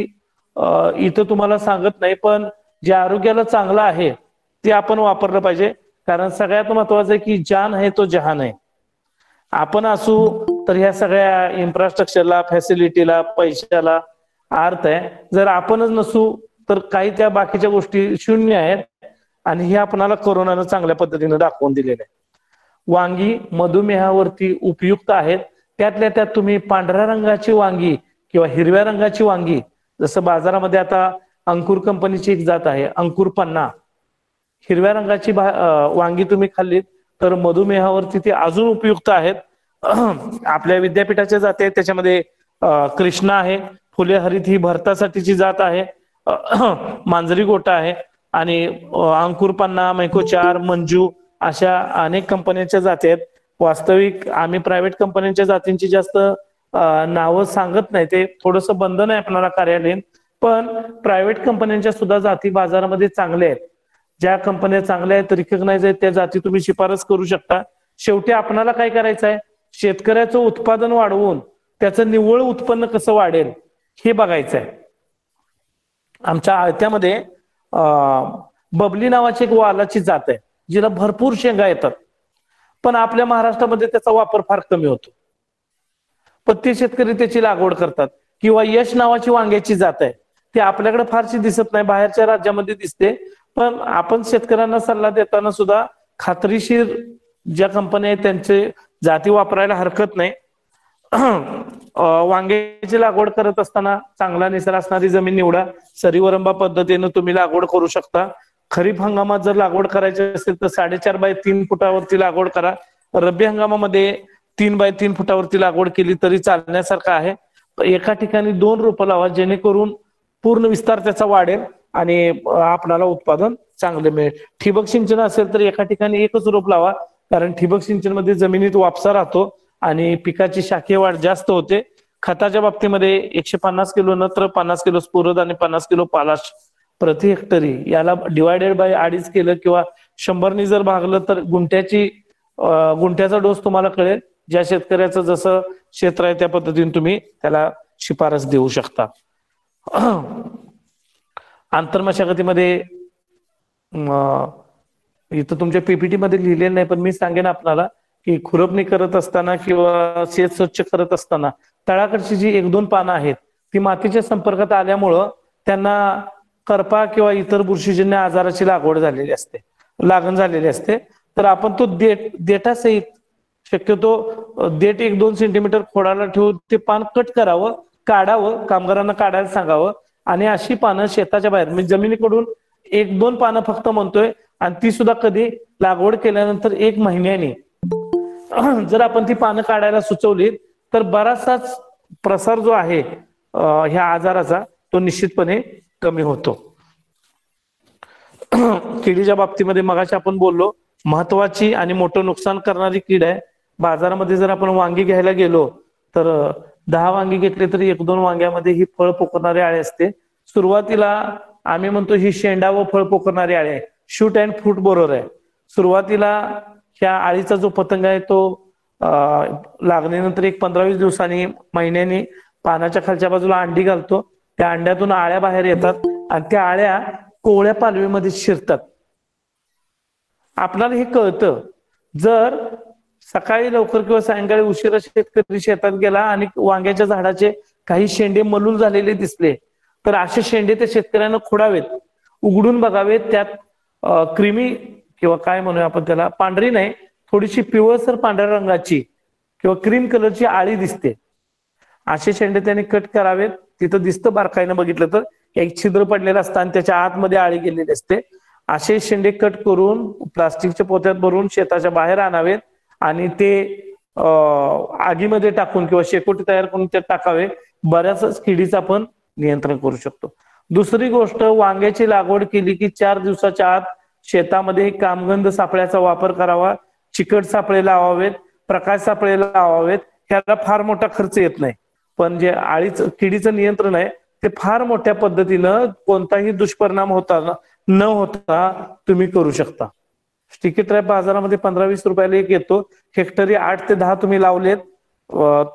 इथं तुम्हाला सांगत नाही, पण जे आरोग्याला चांगलं आहे ते आपण वापरलं पाहिजे. कारण सगळ्यात महत्वाचं आहे की जान है तो जहान है. आपण असू तर ह्या सगळ्या इन्फ्रास्ट्रक्चरला, फॅसिलिटीला, पैशाला अर्थ आहे. जर आपणच नसू तर काही त्या बाकीच्या गोष्टी शून्य आहेत आणि हे आपणाला कोरोनानं चांगल्या पद्धतीने दाखवून दिलेलं आहे. वांगी मधुमेहावरती उपयुक्त आहेत. त्यातल्या त्यात तुम्ही पांढऱ्या रंगाची वांगी किंवा हिरव्या रंगाची वांगी, जसं बाजारामध्ये आता अंकुर कंपनीची एक जात आहे अंकुर पन्ना, हिरव्या रंगाची वांगी तुम्ही खाल्लीत तर मधुमेहावरती ते अजून उपयुक्त आहेत. आपल्या विद्यापीठाच्या जाती आहेत, त्याच्यामध्ये कृष्णा आहे, फुले हरित ही भरतासाठीची जात आहे, मांजरी गोटा आहे आणि अंकुर पन्ना, मैकोचार, मंजू अशा अनेक कंपन्यांच्या जाती आहेत. वास्तविक आम्ही प्रायव्हेट कंपन्यांच्या जातींची जास्त नावं सांगत नाही, ते थोडंसं बंधन आहे आपल्याला कार्यालयीन, पण प्रायव्हेट कंपन्यांच्या सुद्धा जाती बाजारामध्ये चांगल्या आहेत. ज्या कंपन्या चांगल्या आहेत, रिकग्नाइज आहेत, त्या जाती तुम्ही शिफारस करू शकता. शेवटी आपणाला काय करायचं आहे, शेतकऱ्याचं उत्पादन वाढवून त्याचं निव्वळ उत्पन्न कसं वाढेल हे बघायचं आहे. आमच्या आळत्यामध्ये बबली नावाची एक वालाची जात आहे जिला भरपूर शेंगा येतात, पण आपल्या महाराष्ट्रामध्ये त्याचा वापर फार कमी होतो. पण ते शेतकरी त्याची लागवड करतात. किंवा यश नावाची वांग्याची जात आहे, ती आपल्याकडे फारशी दिसत नाही, बाहेरच्या राज्यामध्ये दिसते, पण आपण शेतकऱ्यांना सल्ला देताना सुद्धा खात्रीशीर ज्या कंपन्या आहेत त्यांचे जाती वापरायला हरकत नाही. वांग्याची लागवड करत असताना चांगला निचरा असणारी जमीन निवडा. सरीवरंबा पद्धतीने तुम्ही लागवड करू शकता. खरीप हंगामात जर लागवड करायची असेल तर 4.5 बाय 3 फुटावरती लागवड करा. रब्बी हंगामामध्ये 3 बाय 3 फुटावरती लागवड केली तरी चालण्यासारखं आहे. एका ठिकाणी 2 रोपं लावा, जेणेकरून पूर्ण विस्तार त्याचा वाढेल आणि आपणाला उत्पादन चांगले मिळेल. ठिबक सिंचन असेल तर एका ठिकाणी एकच रोप लावा, कारण ठिबक सिंचन मध्ये जमिनीत वापसा राहतो आणि पिकाची शाखीय वाढ जास्त होते. खताच्या बाबतीमध्ये 150 किलो नत्र, 50 किलो स्फुरद आणि 50 किलो पालाश प्रति हेक्टरी याला डिवायडेड बाय 2.5 केलं किंवा 100 जर भागलं तर गुंठ्याचा डोस तुम्हाला कळेल. ज्या शेतकऱ्याचं जसं क्षेत्र आहे त्या पद्धतीने तुम्ही त्याला शिफारस देऊ शकता. आंतरमशागतीमध्ये इथं तुमच्या पीपीटी मध्ये लिहिलेलं नाही, पण मी सांगेन आपल्याला की खुरपणी करत असताना किंवा शेत स्वच्छ करत असताना तळाकडची जी 1-2 पानं आहेत ती मातीच्या संपर्कात आल्यामुळं त्यांना करपा किंवा इतर बुरशीजन्य आजाराची लागण झालेली असते. तर आपण तो देठासहित शक्यतो देठ 1-2 सेंटीमीटर खोडाला ठेवून ते पान कट करावं, काढावं, कामगारांना काढायला सांगावं आणि अशी पानं शेताच्या बाहेर म्हणजे जमिनीकडून 1-2 पानं फक्त म्हणतोय, आणि ती सुद्धा कधी लागवड केल्यानंतर 1 महिन्याने जर आपण ती पानं काढायला सुचवली तर बराचसाच प्रसार जो आहे ह्या आजाराचा तो निश्चितपणे कमी होतो. किडीच्या बाबतीमध्ये मगाशी आपण बोललो, महत्वाची आणि मोठं नुकसान करणारी कीड आहे. बाजारामध्ये जर आपण वांगी घ्यायला गेलो तर 10 वांगी घेतले तरी 1-2 वांग्यामध्ये ही फळ पोखरणारी आळे असते. सुरुवातीला आम्ही म्हणतो ही शेंडा व फळ पोखरणारी आळे आहे, शूट अँड फ्रूट बोरर आहे. सुरुवातीला ह्या आळीचा जो पतंग आहे तो लागल्यानंतर 15-20 दिवसांनी, महिन्यानी पानाच्या खालच्या बाजूला अंडी घालतो. त्या अंड्यातून आळ्या बाहेर येतात आणि त्या आळ्या कोवळ्या पालवीमध्ये शिरतात. आपल्याला हे कळतं जर सकाळी लवकर किंवा सायंकाळी उशिरा शेतकरी शेतात गेला आणि वांग्याच्या झाडाचे काही शेंडे मलूल झालेले दिसले तर असे शेंडे त्या शेतकऱ्यांना खोडावेत, उघडून बघावेत. त्यात क्रिमी किंवा काय म्हणूया आपण त्याला, पांढरी नाही, थोडीशी पिवळसर पांढऱ्या रंगाची किंवा क्रीम कलरची आळी दिसते. असे शेंडे त्याने कट करावेत. तिथं दिसतं बारकाईनं बघितलं तर एक छिद्र पडलेलं असतं आणि त्याच्या आतमध्ये आळी गेलेली असते. असे शेंडे कट करून प्लास्टिकच्या पोत्यात भरून शेताच्या बाहेर आणावेत आणि ते आगीमध्ये टाकून किंवा शेकोटी तयार करून त्यात टाकावे. बऱ्याच किडीचं आपण नियंत्रण करू शकतो. दुसरी गोष्ट, वांग्याची लागवड केली की 4 दिवसाच्या आत शेतामध्ये कामगंध सापळ्याचा वापर करावा. चिकट सापळे लावावेत, प्रकाश सापळे लावावेत. ह्याला फार मोठा खर्च येत नाही, पण जे किडीचं नियंत्रण आहे ते फार मोठ्या पद्धतीनं कोणताही दुष्परिणाम न होता तुम्ही करू शकता. स्टिकी ट्रॅप बाजारामध्ये 15-20 रुपयाला एक येतो. हेक्टरी 8 ते 10 तुम्ही लावलेत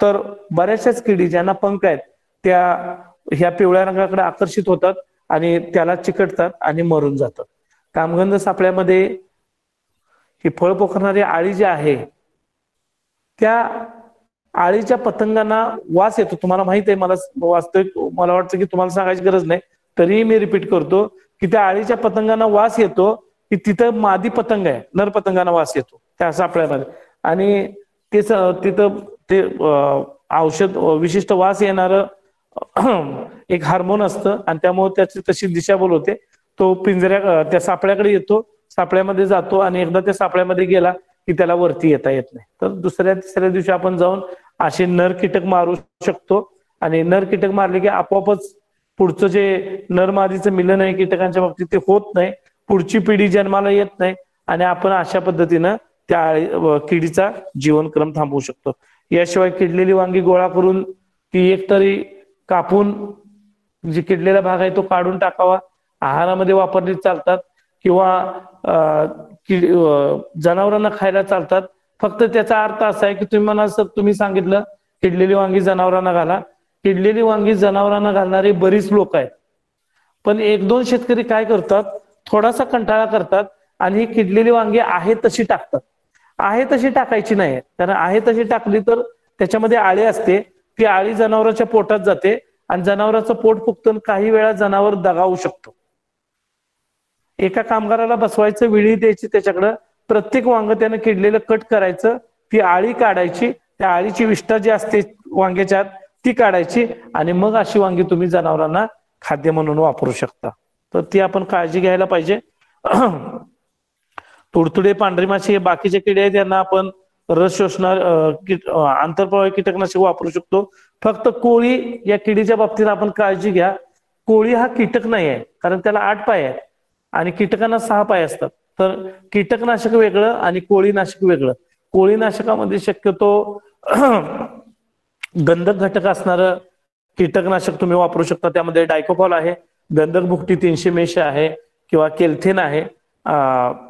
तर बऱ्याचशाच किडी ज्यांना पंख आहेत त्या ह्या पिवळ्या रंगाकडे आकर्षित होतात आणि त्याला चिकटतात आणि मरून जातात. कामगंध सापळ्यामध्ये ही फळ पोखरणारी आळी जी आहे त्या आळीच्या पतंगांना वास येतो. तुम्हाला माहित आहे, मला वाटतं की तुम्हाला सांगायची गरज नाही, तरीही मी रिपीट करतो की त्या आळीच्या पतंगांना वास येतो की तिथं मादी पतंग आहे, नर पतंगांना वास येतो त्या सापळ्यामध्ये आणि तिथं ते औषध विशिष्ट वास येणार एक हार्मोन असतं आणि त्यामुळे त्याची तशी दिशाभूल होते. तो त्या सापळ्याकडे येतो, सापळ्यामध्ये जातो आणि एकदा त्या सापळ्यामध्ये गेला की त्याला वरती येता येत नाही. तर दुसऱ्या-तिसऱ्या दिवशी आपण जाऊन असे नर कीटक मारू शकतो आणि नर कीटक मारले की आपोआपच पुढचं जे नर मादीचं मिलन आहे कीटकांच्या बाबतीत ते होत नाही, पुढची पिढी जन्माला येत नाही आणि आपण अशा पद्धतीनं त्या किडीचा जीवनक्रम थांबवू शकतो. याशिवाय किडलेली वांगी गोळा करून ती एकतरी कापून जे किडलेला भाग आहे तो काढून टाकावा. आहारामध्ये वापरली चालतात किंवा जनावरांना खायला चालतात. फक्त त्याचा अर्थ असा आहे की तुम्ही सांगितलं किडलेली वांगी जनावरांना घाला. किडलेली वांगी जनावरांना घालणारे बरीच लोक आहेत, पण 1-2 शेतकरी काय करतात, थोडासा कंटाळा करतात आणि ही किडलेली वांगी आहे तशी टाकतात. आहे तशी टाकायची नाही, कारण आहे तशी टाकली तर त्याच्यामध्ये आळी असते, ती आळी जनावरांच्या पोटात जाते आणि जनावरांचं पोट फुगतं, काही वेळा जनावर दगावू शकतो. एका कामगाराला बसवायचं, वेळी द्यायची त्याच्याकडं, प्रत्येक वांग त्यानं किडलेलं कट करायचं, ती आळी काढायची, त्या आळीची विष्ठा जी असते वांग्याच्या आत ती काढायची आणि मग अशी वांगी तुम्ही जनावरांना खाद्य म्हणून वापरू शकता. तर ती आपण काळजी घ्यायला पाहिजे. तुडतुडे, पांढरी माशी हे बाकीचे किडे आहेत, यांना आपण रस शोषणार आंतरप्रवाही कीटकनाशक वापरू शकतो. फक्त कोळी या किडीच्या बाबतीत आपण काळजी घ्या. कोळी हा कीटक नाही आहे, कारण त्याला 8 पाय आहेत आणि कीटकांना 6 पाय असतात. तर कीटकनाशक वेगळं आणि कोळीनाशक वेगळं. कोळीनाशकामध्ये शक्यतो गंधक घटक असणारं कीटकनाशक तुम्ही वापरू शकता. त्यामध्ये डायकोफॉल आहे, गंधक भुकटी 300 मेश आहे किंवा केल्थेन आहे,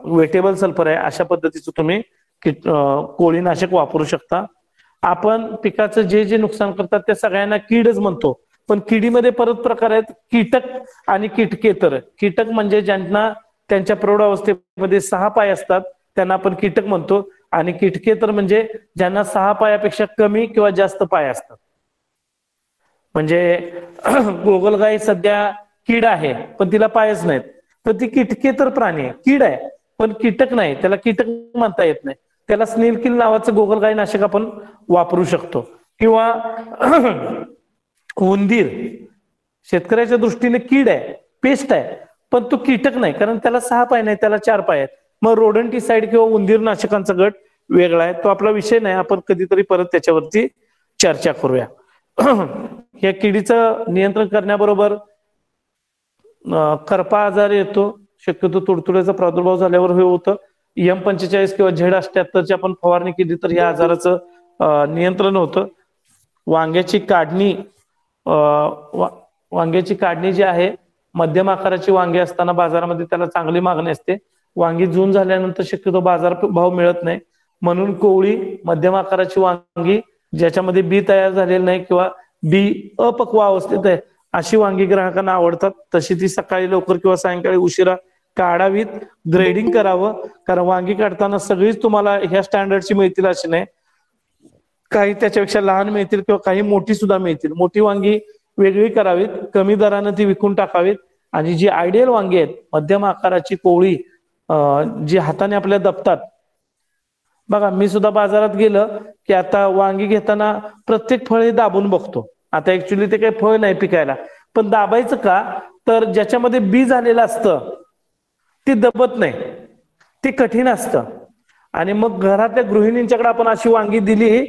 वेटेबल सल्फर आहे. अशा पद्धतीचं तुम्ही कोळीनाशक वापरू शकता. आपण पिकाचं जे जे नुकसान करतात त्या सगळ्यांना कीडच म्हणतो, पण किडीमध्ये परत प्रकार आहेत, कीटक आणि कीटकेतर. कीटक म्हणजे ज्यांना त्यांच्या प्रौढ अवस्थेमध्ये 6 पाय असतात त्यांना आपण कीटक म्हणतो, आणि कीटकेतर म्हणजे ज्यांना 6 पायापेक्षा कमी किंवा जास्त पाय असतात. म्हणजे गोगलगाय सध्या कीड आहे पण तिला पायच नाहीत, तर ती कीटकेतर प्राणी आहे, कीड आहे पण कीटक नाही, त्याला कीटक म्हणता येत नाही. त्याला स्नेल किल नावाचं गोगलगाय नाशक आपण वापरू शकतो. किंवा उंदीर शेतकऱ्याच्या दृष्टीने कीड आहे, पेस्ट आहे, पण तो कीटक नाही, कारण त्याला 6 पाय नाही, त्याला 4 पाय आहेत. मग रोडंटिसाइड किंवा उंदीर नाशकांचा गट वेगळा आहे, तो आपला विषय नाही, आपण कधीतरी परत त्याच्यावरती चर्चा करूया. या किडीचं नियंत्रण करण्याबरोबर करपा आजार येतो, शक्यतो तुडतुड्याचा प्रादुर्भाव झाल्यावर हे होतं. M45 किंवा Z78ची आपण फवारणी केली तर या आजाराचं नियंत्रण होतं. वांग्याची काढणी जी आहे, मध्यम आकाराची वांगी असताना बाजारामध्ये त्याला चांगली मागणी असते. वांगी जून झाल्यानंतर शक्यतो बाजार भाव मिळत नाही, म्हणून कोवळी मध्यम आकाराची वांगी ज्याच्यामध्ये बी तयार झालेलं नाही किंवा बी अपक्व अवस्थेत आहे अशी वांगी ग्राहकांना आवडतात. तशी ती सकाळी लवकर किंवा सायंकाळी उशिरा काढावीत, ग्रेडिंग करावं, कारण वांगी काढताना सगळीच तुम्हाला ह्या स्टँडर्डची मिळतील अशी नाही, काही त्याच्यापेक्षा लहान मिळतील किंवा काही मोठी सुद्धा मिळतील. मोठी वांगी वेगळी करावीत, कमी दरानं ती विकून टाकावीत, आणि जी आयडियल वांगी आहेत मध्यम आकाराची कोवळी जी हाताने आपल्या दबतात. बघा, मी सुद्धा बाजारात गेलं की आता वांगी घेताना प्रत्येक फळ हे दाबून बघतो. आता ऍक्च्युली ते काही फळ नाही पिकायला, पण दाबायचं का, तर ज्याच्यामध्ये बी झालेलं असतं ते दबत नाही, ते कठीण असतं. आणि मग घरातल्या गृहिणींच्याकडे आपण अशी वांगी दिली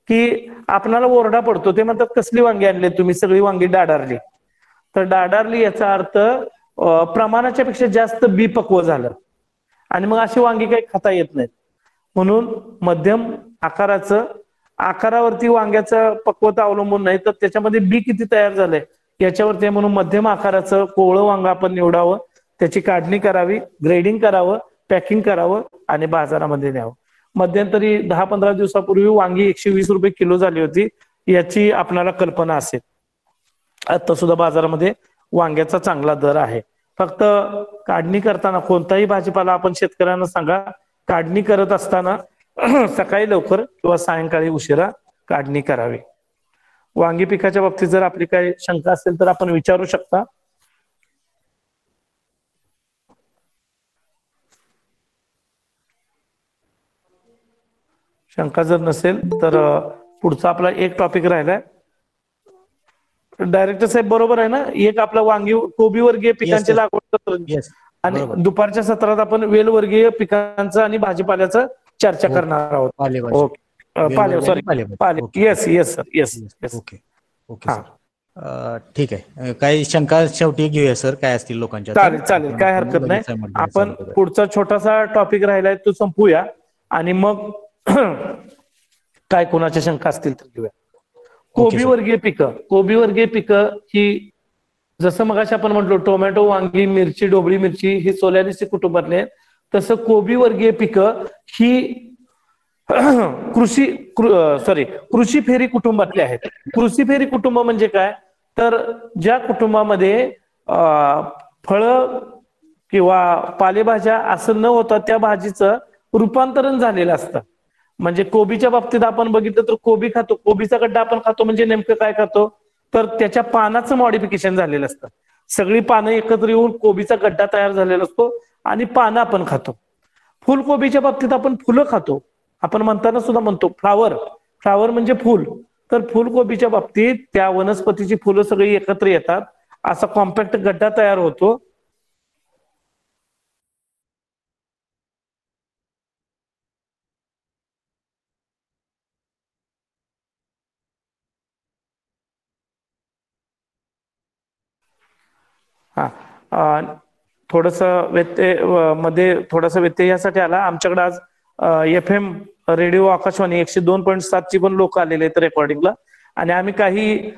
की आपणाला ओरडा पडतो. ते म्हणतात कसली वांगी आणली तुम्ही, सगळी वांगी डाडारली. तर डाडारली याचा अर्थ प्रमाणाच्या पेक्षा जास्त बी पक्व झालं, आणि मग अशी वांगी काही खाता येत नाहीत. म्हणून मध्यम आकाराचं, आकारावरती वांग्याचं पक्वता अवलंबून नाही, तर त्याच्यामध्ये बी किती तयार झालंय याच्यावरती. म्हणून मध्यम आकाराचं कोवळं वांग आपण निवडावं, त्याची काढणी करावी, ग्रेडिंग करावं, पॅकिंग करावं आणि बाजारामध्ये न्यावं. मध्यंतरी 10-15 दिवसापूर्वी वांगी 120 रुपये किलो झाली होती, याची आपल्याला कल्पना असेल. आता सुद्धा बाजारामध्ये वांग्याचा चांगला दर आहे. फक्त काढणी करताना कोणताही भाजीपाला आपण शेतकऱ्यांना सांगा, काढणी करत असताना सकाळी लवकर किंवा सायंकाळी उशिरा काढणी करावी. वांगी पिकाच्या बाबतीत जर आपली काही शंका असेल तर आपण विचारू शकता. शंका जर नसेल तर पुढचा आपला एक टॉपिक राहिलाय. डायरेक्टर साहेब बरोबर आहे ना, एक आपला वांगी कोबीवर्गीय पिकांची लागवड आणि दुपारच्या सत्रात आपण वेलवर्गीय पिकांचं आणि भाजीपाल्याचं चर्चा करणार आहोत. Yes yes sir, yes yes. Okay okay sir, ठीक आहे. काही शंका शेवटी घेऊया सर, काय असतील लोकांच्या. चालेल चालेल, काय हरकत नाही. आपण पुढचा छोटासा टॉपिक राहिलाय तो संपूया आणि मग काय कोणाच्या शंका असतील तर घेऊया. कोबीवर्गीय पिकं, कोबीवर्गीय पिकं ही जसं मगाशी आपण म्हटलो टोमॅटो, वांगी, मिरची, ढोबळी मिरची ही सोल्यानेसी कुटुंबातले आहेत, तसं कोबीवर्गीय पिकं ही कृषी फेरी कुटुंबातले आहेत. कृषी फेरी कुटुंब म्हणजे काय, तर ज्या कुटुंबामध्ये फळं किंवा पालेभाज्या असं न होता त्या भाजीचं रूपांतरण झालेलं असतं. म्हणजे कोबीच्या बाबतीत आपण बघितलं तर कोबी खातो, कोबीचा गड्डा आपण खातो म्हणजे नेमकं काय खातो, तर त्याच्या पानाचं मॉडिफिकेशन झालेलं असतं. सगळी पानं एकत्र येऊन कोबीचा गड्डा तयार झालेला असतो आणि पानं आपण खातो. फुलकोबीच्या बाबतीत आपण फुलं खातो, आपण म्हणताना सुद्धा म्हणतो फ्लावर, फ्लावर म्हणजे फुल. तर फुलकोबीच्या बाबतीत त्या वनस्पतीची फुलं सगळी एकत्र येतात, असा कॉम्पॅक्ट गड्डा तयार होतो. हा, थोडस व्यत्यय मध्ये थोडासा व्यत्यय यासाठी आला. आमच्याकडे आज FM रेडिओ आकाशवाणी 102.7 ची पण लोक आलेले आहेत रेकॉर्डिंगला. आणि आम्ही काही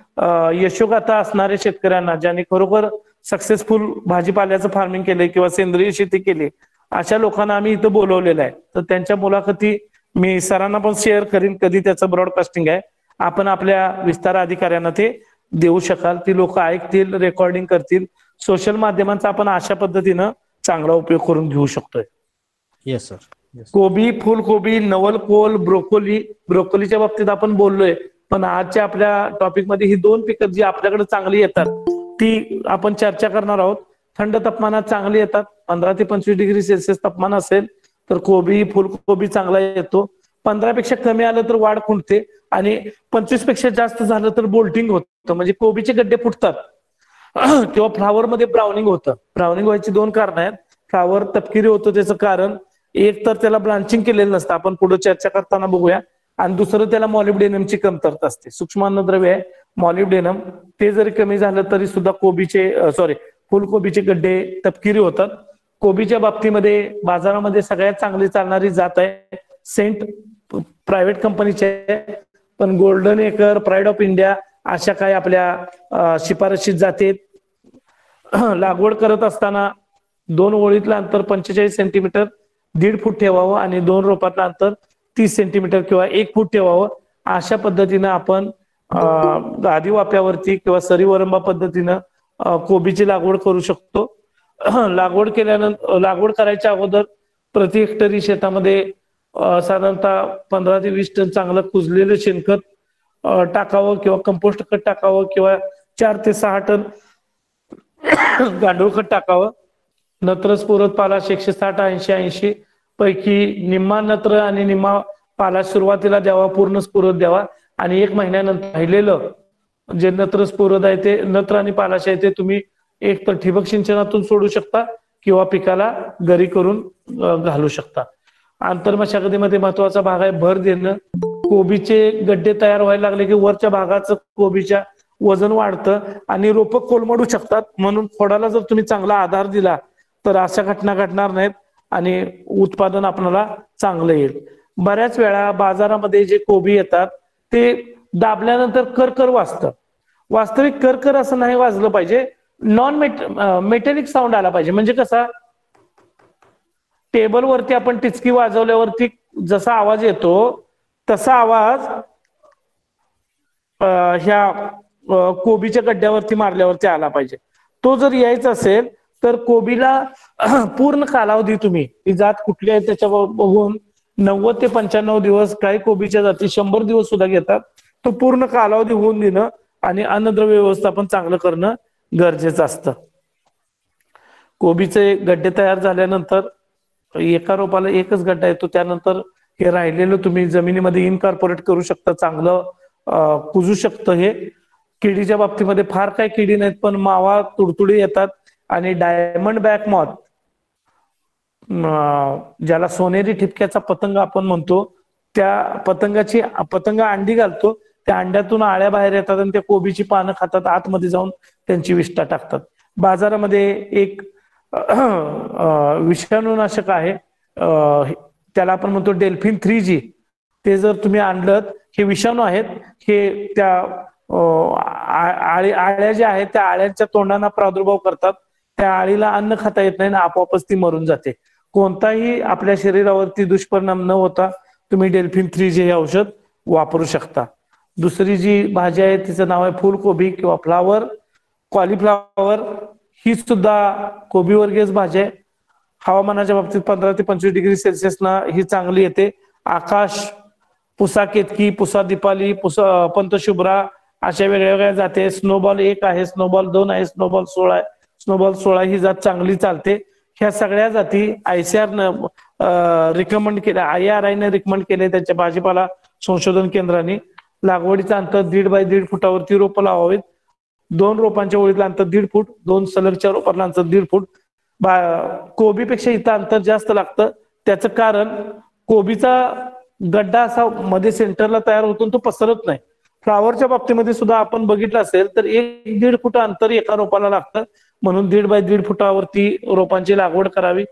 यशोगाथा असणाऱ्या शेतकऱ्यांना, ज्यांनी खरोखर सक्सेसफुल भाजीपाल्याचं फार्मिंग केलंय किंवा सेंद्रिय शेती केली, अशा लोकांना आम्ही इथं बोलवलेलं आहे. तर त्यांच्या मुलाखती मी सरांना पण शेअर करीन, कधी त्याचं ब्रॉडकास्टिंग आहे आपण आपल्या विस्तार अधिकाऱ्यांना ते देऊ शकाल. ती लोक ऐकतील, रेकॉर्डिंग करतील. सोशल माध्यमांचा आपण अशा पद्धतीनं चांगला उपयोग करून घेऊ शकतोय. Yes sir. कोबी, फुलकोबी, नवलकोल, ब्रोकोली. ब्रोकोलीच्या बाबतीत आपण बोललोय, पण आजच्या आपल्या टॉपिक मध्ये ही 2 पिकं जी आपल्याकडे चांगली येतात ती आपण चर्चा करणार आहोत. थंड तापमानात चांगली येतात. 15 ते 25 डिग्री सेल्सिअस तापमान असेल तर कोबी, फुलकोबी चांगला येतो. 15 पेक्षा कमी आलं तर वाढ खुंटते आणि 25 पेक्षा जास्त झालं तर बोल्टिंग होतं, म्हणजे कोबीचे गड्डे फुटतात. किंवा फ्लावर मध्ये ब्राउनिंग होतं. ब्राउनिंग व्हायची 2 कारण आहेत. फ्लावर तपकिरी होतं, त्याचं कारण एक तर त्याला ब्लांचिंग केलेलं नसतं, आपण पुढे चर्चा करताना बघूया. आणि दुसरं त्याला मॉलिब्डेनमची कमतरता असते. सूक्ष्म अन्नद्रव्य आहे मॉलिब्डेनम, ते जरी कमी झालं तरी सुद्धा फुलकोबीचे गड्डे तपकिरी होतात. कोबीच्या बाबतीमध्ये बाजारामध्ये सगळ्यात चांगली चालणारी जात आहे सेंट, प्रायव्हेट कंपनीचे, पण golden acre, pride of India अशा काही आपल्या शिफारशीत जाते. लागवड करत असताना 2 ओळीतलं अंतर 45 सेंटीमीटर 1.5 फूट ठेवावं आणि 2 रोपातलं अंतर 30 सेंटीमीटर किंवा 1 फूट ठेवावं. अशा पद्धतीनं आपण आधी वाप्यावरती किंवा सरीवरंबा पद्धतीनं कोबीची लागवड करू शकतो. लागवड करायच्या अगोदर प्रति हेक्टरी शेतामध्ये साधारणतः 15 ते 20 टन चांगलं कुजलेलं शेणखत टाकावं किंवा कंपोस्ट खत टाकावं किंवा 4 ते 6 टन गांडूळ खत टाकावं. नत्र स्फुरद पालाश 160-80 पैकी निम्मा नत्र आणि निम्मा पालाश सुरुवातीला द्यावा, पूर्ण स्फुरद द्यावा. आणि 1 महिन्यानंतर राहिलेलं जे नत्र स्फुरद आहे ते, नत्र आणि पालाश आहे ते तुम्ही एक तर ठिबक सिंचनातून सोडू शकता किंवा पिकाला गरी करून घालू शकता. आंतरमशागतीमध्ये महत्वाचा भाग आहे भर देणं. कोबीचे गड्डे तयार व्हायला लागले की वरच्या भागाचं कोबीच्या वजन वाढतं आणि रोपं कोलमडू शकतात. म्हणून खोडाला जर तुम्ही चांगला आधार दिला तर अशा घटना घडणार नाहीत आणि उत्पादन आपल्याला चांगलं येईल. बऱ्याच वेळा बाजारामध्ये जे कोबी येतात ते दाबल्यानंतर करकर वाजतं. वास्तविक करकर असं नाही वाजलं पाहिजे, मेटॅलिक साऊंड आला पाहिजे. म्हणजे कसा, टेबलवरती आपण टिचकी वाजवल्यावरती जसा आवाज येतो तसा आवाज ह्या कोबीच्या गड्ड्यावरती मारल्यावरती आला पाहिजे. तो जर यायचा असेल तर कोबीला पूर्ण कालावधी तुम्ही ही जात कुठली आहे त्याच्यावर बघून 90 ते 95 दिवस, काही कोबीच्या जाती 100 दिवस सुद्धा घेतात. तो पूर्ण कालावधी होऊन देणं आणि अन्नद्रव्य व्यवस्थापन चांगलं करणं गरजेचं असतं. कोबीचे गड्डे तयार झाल्यानंतर एका रोपाला एकच गड्डा येतो. त्यानंतर हे राहिलेलं तुम्ही जमिनीमध्ये इनकॉर्पोरेट करू शकता, चांगलं कुजू शकतं. हे किडीच्या बाबतीमध्ये फार काही किडी नाहीत, पण मावा, तुडतुडी येतात आणि डायमंड बॅक मॉथ, ज्याला सोनेरी ठिपक्याचा पतंग आपण म्हणतो, त्या पतंग अंडी घालतो. त्या अंड्यातून आळ्या बाहेर येतात आणि त्या कोबीची पानं खातात, आतमध्ये जाऊन त्यांची विष्ठा टाकतात. बाजारामध्ये एक विषाणूनाशक आहे, त्याला आपण म्हणतो डेल्फिन 3G. ते जर तुम्ही आणलं, हे विषाणू आहेत, हे त्या आळ्या ज्या आहेत त्या आळ्यांच्या तोंडांना प्रादुर्भाव करतात. त्या आळीला अन्न खाता येत नाही आणि आपोआपच ती मरून जाते. कोणताही आपल्या शरीरावरती दुष्परिणाम न होता तुम्ही डेल्फिन 3G हे औषध वापरू शकता. दुसरी जी भाजी आहे तिचं नाव आहे फुलकोबी किंवा फ्लावर, कॉलीफ्लावर. ही सुद्धा कोबीवर्गीयच भाजी आहे. हवामानाच्या बाबतीत 15 ते 25 डिग्री सेल्सिअसना ही चांगली येते. आकाश, पुसा केतकी, पुसा दीपाली, पंतशुभ्रा अशा वेगळ्या जाते. स्नोबॉल 1 आहे, स्नोबॉल 2 आहे, स्नोबॉल 16 आहे. स्नोबॉल 16 ही जात चांगली चालते. ह्या सगळ्या जाती ICAR न रिकमेंड केल्या, IRI ने रिकमेंड केले त्यांच्या भाजीपाला संशोधन केंद्राने. लागवडीचं अंतर 1.5 बाय 1.5 फुटावरती रोपं लावावीत. 2 रोपांच्या ओळीतलं अंतर 1.5 फूट, 2 सलगच्या रोपांना अंतर 1.5 फूट. कोबीपेक्षा इथं अंतर जास्त लागतं. त्याचं कारण कोबीचा गड्डा असा मध्ये सेंटरला तयार होतो, तो पसरत नाही. फ्लावरच्या बाबतीमध्ये सुद्धा आपण बघितलं असेल तर 1-1.5 फूट अंतर एका रोपाला लागतं. म्हणून 1.5 बाय 1.5 फुटावरती रोपांची लागवड करावी.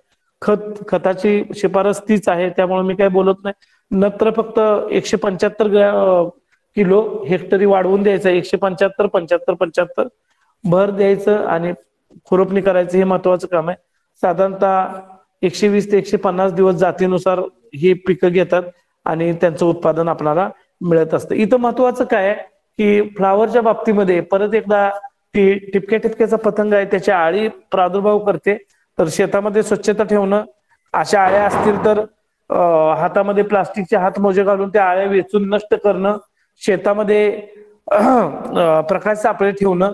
खताची शिफारस तीच आहे, त्यामुळे मी काही बोलत नाही. नत्र फक्त 175 किलो हेक्टरी वाढवून द्यायचं, 175, 75, 75 भर द्यायचं आणि खुरपणी करायचं, हे महत्वाचं काम आहे. साधारणतः 120 ते 150 दिवस जातीनुसार ही पिकं घेतात आणि त्यांचं उत्पादन आपल्याला मिळत असतं. इथं महत्वाचं काय आहे की फ्लावरच्या बाबतीमध्ये परत एकदा ती टिपक्या टिपक्याचा पतंग आहे, त्याच्या आळी प्रादुर्भाव करते. तर शेतामध्ये स्वच्छता ठेवणं, अशा आळ्या असतील तर हातामध्ये प्लास्टिकचे हातमोजे घालून त्या आळ्या वेचून नष्ट करणं, शेतामध्ये प्रकाश सापळे ठेवणं,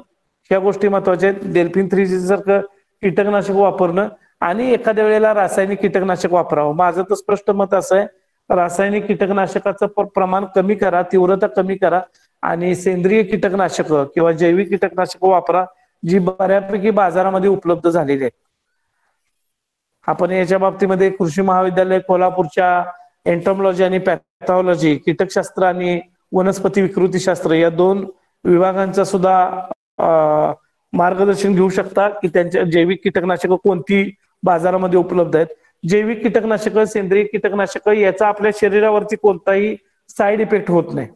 ह्या गोष्टी महत्वाच्या आहेत. डेल्फिन 3G सारखं कीटकनाशक वापरणं आणि एखाद्या वेळेला रासायनिक कीटकनाशक वापरावं. माझं तर स्पष्ट मत असं आहे, रासायनिक कीटकनाशकाचं प्रमाण कमी करा, तीव्रता कमी करा आणि सेंद्रिय कीटकनाशक किंवा जैविक कीटकनाशक वापरा, जी बऱ्यापैकी बाजारामध्ये उपलब्ध झालेली आहेत. आपण याच्या बाबतीमध्ये कृषी महाविद्यालय कोल्हापूरच्या एंटॉमॉलॉजी आणि पॅथॉलॉजी, कीटकशास्त्र आणि वनस्पती विकृतीशास्त्र या 2 विभागांचा सुद्धा मार्गदर्शन घेऊ शकता की त्यांच्या जैविक कीटकनाशक कोणती बाजारामध्ये उपलब्ध आहेत. जैविक कीटकनाशक, सेंद्रिय कीटकनाशक याचा आपल्या शरीरावरती कोणताही साईड इफेक्ट होत नाही.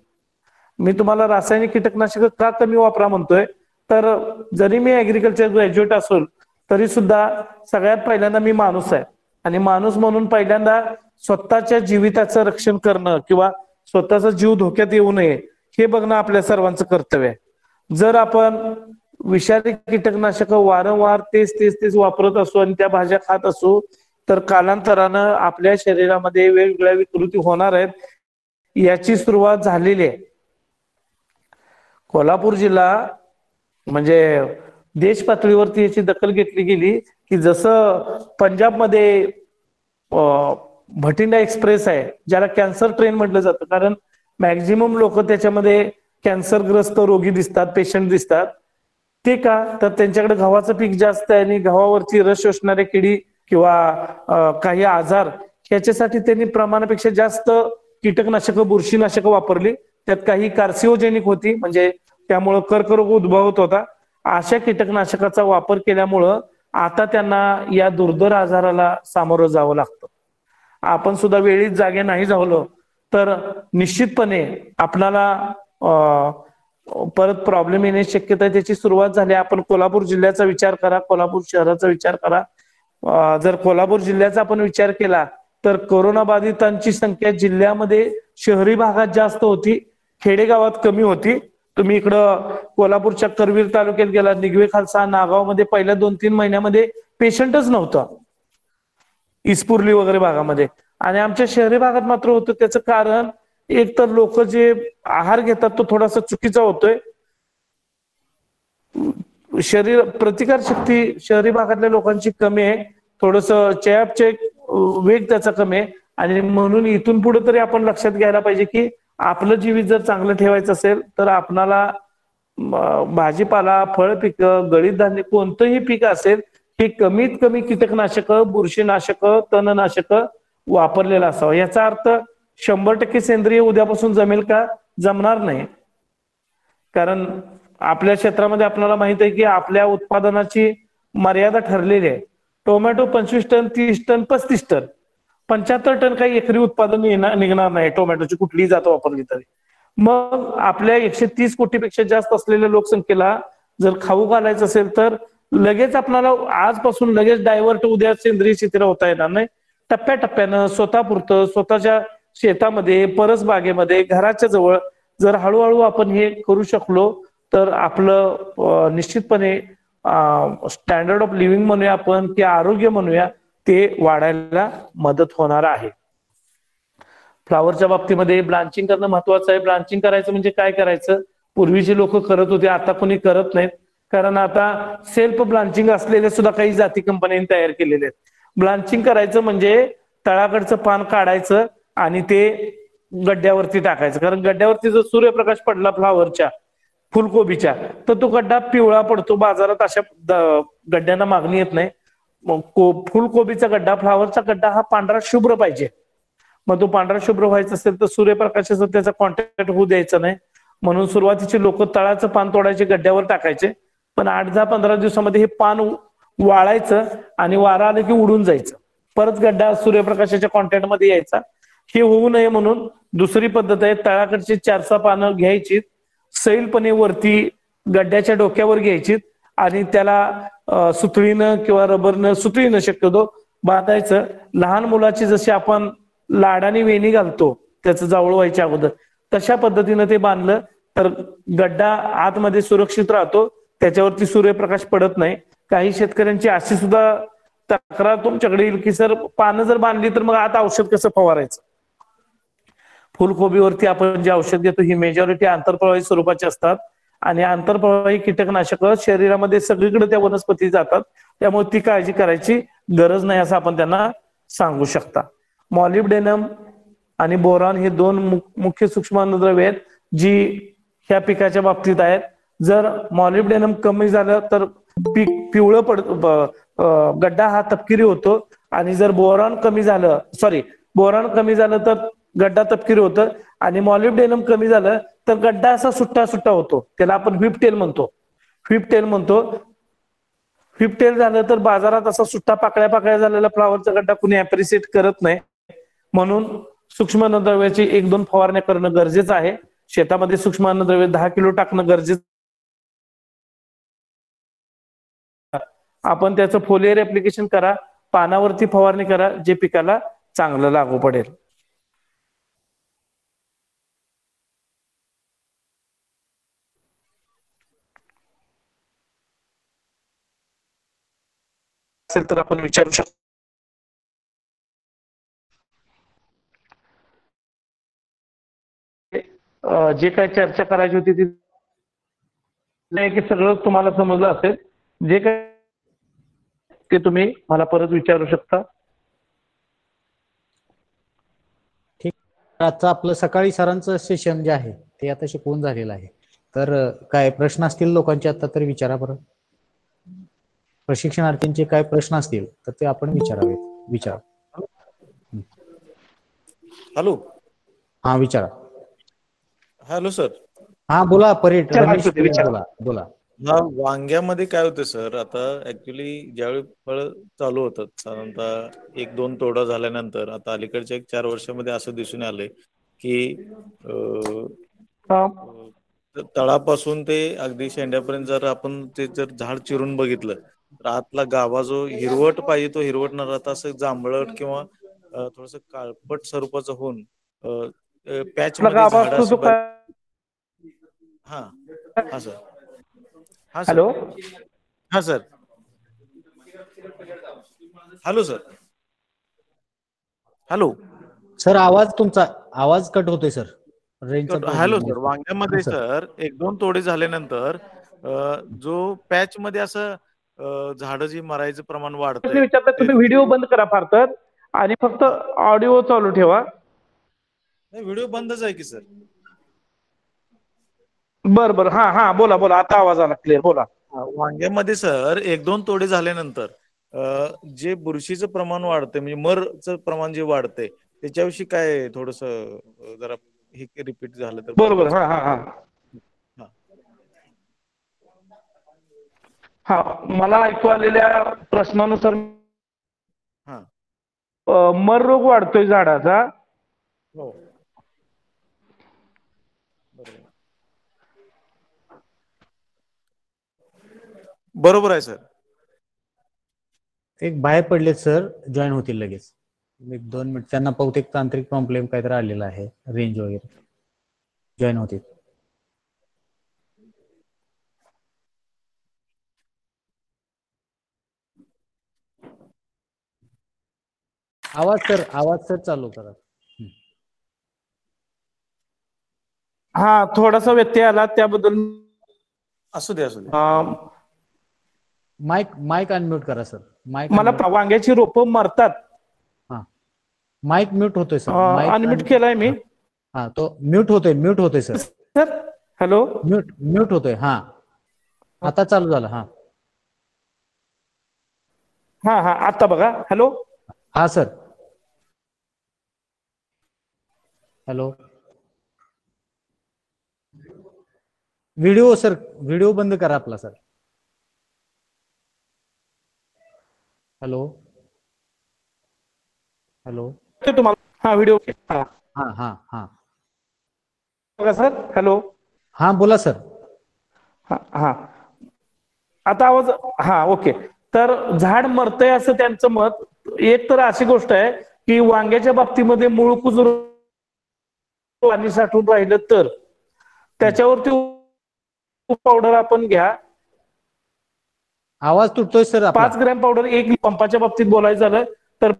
मी तुम्हाला रासायनिक कीटकनाशक का कमी वापरा म्हणतोय, तर जरी मी ऍग्रिकल्चर ग्रॅज्युएट असेल तरी सुद्धा सगळ्यात पहिल्यांदा मी माणूस आहे आणि माणूस म्हणून पहिल्यांदा स्वतःच्या जीविताचं रक्षण करणं किंवा स्वतःचा जीव धोक्यात येऊ नये हे बघणं आपल्या सर्वांचं कर्तव्य आहे. जर आपण विषारी कीटकनाशक वारंवार तेच वापरत असू आणि त्या भाज्या खात असू तर कालांतरानं आपल्या शरीरामध्ये वेगवेगळ्या विकृती होणार आहेत. याची सुरुवात झालेली आहे. कोल्हापूर जिल्हा म्हणजे देश पातळीवरती याची दखल घेतली गेली की जसं पंजाबमध्ये भटिंडा एक्सप्रेस आहे, ज्याला कॅन्सर ट्रेन म्हटलं जातं, कारण मॅक्झिमम लोक त्याच्यामध्ये कॅन्सरग्रस्त रोगी दिसतात, पेशंट दिसतात. ते का, तर त्यांच्याकडे गव्हाचं पीक जास्त आहे आणि गव्हावरची रस शोषणाऱ्या किडी किंवा काही आजार ह्याच्यासाठी त्यांनी प्रमाणापेक्षा जास्त कीटकनाशक, बुरशीनाशक वापरली. त्यात काही कार्सिओजेनिक होती, म्हणजे त्यामुळं कर्करोग उद्भवत होता. अशा कीटकनाशकाचा वापर केल्यामुळं आता त्यांना या दुर्धर आजाराला सामोरं जावं लागतं. आपण सुद्धा वेळीच जागे नाही झालो तर निश्चितपणे आपणाला परत प्रॉब्लेम येण्याची शक्यता आहे. त्याची सुरुवात झाली. आपण कोल्हापूर जिल्ह्याचा विचार करा, कोल्हापूर शहराचा विचार करा. जर कोल्हापूर जिल्ह्याचा आपण विचार केला तर कोरोना बाधितांची संख्या जिल्ह्यामध्ये शहरी भागात जास्त होती, खेडेगावात कमी होती. तुम्ही इकडं कोल्हापूरच्या करवीर तालुक्यात गेला, निगवे खालसा, नागाव मध्ये पहिल्या 2-3 महिन्यामध्ये पेशंटच नव्हता, इस्पुर्ली वगैरे भागामध्ये. आणि आमच्या शहरी भागात मात्र होतं. त्याचं कारण एक तर लोक जे आहार घेतात तो थोडासा चुकीचा होतोय. शरीर प्रतिकार शक्ती शहरी भागातल्या लोकांची कमी आहे, थोडस चयापचय वेग त्याचा कमी आहे. आणि म्हणून इथून पुढे तरी आपण लक्षात घ्यायला पाहिजे की आपलं जीवित जर चांगलं ठेवायचं असेल तर आपणाला भाजीपाला, फळ पिकं, गळीत धान्य कोणतंही पीक असेल हे कमीत कमी कीटकनाशक, बुरशीनाशक, तणनाशक वापरलेलं असावं. याचा अर्थ 100% सेंद्रिय उद्यापासून जमेल का? जमणार नाही. कारण आपल्या क्षेत्रामध्ये आपल्याला माहित आहे की आपल्या उत्पादनाची मर्यादा ठरलेली आहे. Tomato 25 ton, 30 ton, 35 ton, 75 ton काही एकरी उत्पादन निघणार नाही टोमॅटोची कुठलीही जात वापरली तरी. मग आपल्या 130 कोटीपेक्षा जास्त असलेल्या लोकसंख्येला जर खाऊ घालायचं असेल तर लगेच आपल्याला आजपासून लगेच डायव्हर्ट उद्या सेंद्रिय शेतीला होता येणार नाही. टप्प्याटप्प्यानं स्वतःपुरतं स्वतःच्या शेतामध्ये, परसबागेमध्ये, घराच्या जवळ जर हळूहळू आपण हे करू शकलो तर आपलं निश्चितपणे स्टँडर्ड ऑफ लिव्हिंग म्हणूया आपण की आरोग्य म्हणूया ते वाढायला मदत होणार आहे. फ्लावरच्या बाबतीमध्ये ब्लांचिंग करणं महत्वाचं आहे. ब्लांचिंग करायचं म्हणजे काय करायचं? पूर्वीचे लोक करत होते, आता कोणी करत नाहीत. कारण आता सेल्फ ब्लांचिंग असलेल्या सुद्धा काही जाती कंपन्यांनी तयार केलेले आहेत. ब्लांचिंग करायचं म्हणजे तळाकडचं पान काढायचं आणि ते गड्ड्यावरती टाकायचं, कारण गड्ड्यावरती जर सूर्यप्रकाश पडला फ्लावरच्या फुलकोबीच्या तर तो गड्डा पिवळा पडतो. बाजारात अशा गड्ड्यांना मागणी येत नाही. फुलकोबीचा गड्डा, फ्लावरचा गड्डा हा पांढरा शुभ्र पाहिजे. मग तो पांढरा शुभ्र व्हायचा असेल तर सूर्यप्रकाशाचा त्याचा कॉन्टॅक्ट होऊ द्यायचा नाही. म्हणून सुरुवातीचे लोक तळाचं पान तोडायचे, गड्ड्यावर टाकायचे. पण 8-10-15 दिवसामध्ये हे पान वाळायचं आणि वारा आलं की उडून जायचं. परत गड्डा सूर्यप्रकाशाच्या कॉन्टॅक्ट मध्ये यायचा. हे होऊ नये म्हणून दुसरी पद्धत आहे, तळाकडची 4-6 पानं घ्यायची, सैलपणे वरती गड्ड्याच्या डोक्यावर घ्यायची आणि त्याला सुतळीनं किंवा रबरनं, सुतळीनं शक्यतो बांधायचं. लहान मुलाची जशी आपण लाडाने वेणी घालतो त्याचं जावळ व्हायच्या अगोदर, तशा पद्धतीनं ते बांधलं तर गड्डा आतमध्ये सुरक्षित राहतो, त्याच्यावरती सूर्यप्रकाश पडत नाही. काही शेतकऱ्यांची अशी सुद्धा तक्रार तुमच्याकडे येईल की सर पानं जर बांधली तर मग आत औषध कसं फवारायचं. फुलकोबीवरती आपण जे औषध घेतो ही मेजॉरिटी आंतरप्रवाही स्वरूपाची असतात आणि आंतरप्रवाही कीटकनाशक शरीरामध्ये सगळीकडे त्या वनस्पती जातात, त्यामुळे ती काळजी करायची गरज नाही असं आपण त्यांना सांगू शकता. मॉलिब्डेनम आणि बोरॉन हे 2 मुख्य सूक्ष्म अन्नद्रव्ये आहेत जी ह्या पिकाच्या बाबतीत आहेत. जर मॉलिब्डेनम कमी झालं तर पीक पिवळं गड्डा हा तपकिरी होतो आणि जर बोरॉन कमी झालं तर गड्डा तपकिरी होतं आणि मॉलिब्डेनम कमी झालं तर गड्डा असा सुट्टा सुट्टा होतो. त्याला आपण व्हिपटेल म्हणतो. व्हिपटेल झालं तर बाजारात असा सुट्टा पाकळ्या झालेला फ्लावरचा गड्डा कुणी अप्रिशिएट करत नाही. म्हणून सूक्ष्म अन्नद्रव्याची 1-2 फवारण्या करणं गरजेचं आहे. शेतामध्ये सूक्ष्म अन्नद्रव्य 10 किलो टाकणं गरजेचं. आपण त्याचं फोलियर ऍप्लिकेशन करा, पानावरती फवारणी करा, जे पिकाला चांगलं लागू पडेल. असेल तर आपण विचारू शकतो. जे काही चर्चा करायची होती ती की सगळं तुम्हाला समजलं असेल. जे काही ते तुम्ही मला परत विचारू शकता. ठीक. आजचं आपलं सकाळी सरांचं सेशन जे आहे ते आता शिकवून झालेलं आहे. तर काय प्रश्न असतील लोकांचे आता तर विचारा बरं. प्रशिक्षणार्थींचे काय प्रश्न असतील तर ते आपण विचारावेत. विचारा. हॅलो. हा विचारा. Hello sir. हा बोला परेड रमेश बोला. हा, वांग्यामध्ये काय होतं सर, आता ऍक्च्युली ज्यावेळी फळ चालू होतात साधारणतः 1-2 तोडा झाल्यानंतर आता अलीकडच्या 1-4 वर्षामध्ये असं दिसून आलंय की तळापासून ते अगदी शेंड्यापर्यंत जर आपण ते जर झाड चिरून बघितलं तर आतला गाभा जो हिरवट पाहिजे तो हिरवट न राहता असं जांभळट किंवा थोडस काळपट स्वरूपाचं होऊन पॅच मध्ये झाड. हा सर. हॅलो. हा sir. Hello sir. Hello sir. तुमचा आवाज कट होतोय सर. Hello sir. वांग्यामध्ये सर 1-2 तोडे झाल्यानंतर जो पॅच मध्ये असं झाड जी मरायचं प्रमाण वाढतंय. विचारता तुम्ही व्हिडिओ बंद करा फार तर आणि फक्त ऑडिओ चालू ठेवा. व्हिडिओ बंदच आहे की सर. बरं हा बोला आता आवाज आला क्लिअर. बोला. वांग्यामध्ये सर 1-2 तोडे झाल्यानंतर जे बुरशीचं प्रमाण वाढतंय म्हणजे मरचं प्रमाण जे वाढतंय त्याच्याविषयी काय थोडस जरा हे रिपीट झालं तर. बरोबर. हा मला ऐकू आलेल्या प्रश्नानुसार मर रोग वाढतोय झाडाचा. हो बरोबर आहे सर. एक बाहेर पडलेत सर, जॉईन होतील लगेच. 1-2 मिनिट. त्यांना बहुतेक तांत्रिक प्रॉब्लेम काहीतरी आलेला आहे, रेंज वगैरे. जॉईन होतील. आवाज सर चालू करा. हा थोडासा व्यत्यय आला त्याबद्दल असू दे. माईक माईक अनम्यूट करा सर. माईक मला वांग्याची रोपं मरतात. माईक म्यूट होतोय सर. अनम्यूट केलाय मी. हा तो म्यूट होतोय सर. Sir hello. म्यूट होतोय. हा आता चालू झालं. हा हा हा आता बघा. हॅलो. हा sir. Hello. Video sir, video बंद करा आपला सर. हॅलो. हॅलो. तुम्हाला हा व्हिडिओ. हा हा हा बघा सर. हॅलो. हा बोला सर. हा हा आता आवाज. हा ओके. तर झाड मरतय असं त्यांचं मत. एक तर अशी गोष्ट आहे की वांग्याच्या बाबतीमध्ये मूळ कुजूर पाणी साठून राहिलं तर त्याच्यावरती पावडर आपण घ्या. आवाज तुटतोय सर आपला. 5 ग्रॅम पावडर. एक पंपाच्या बाबतीत बोलायचं झालं तर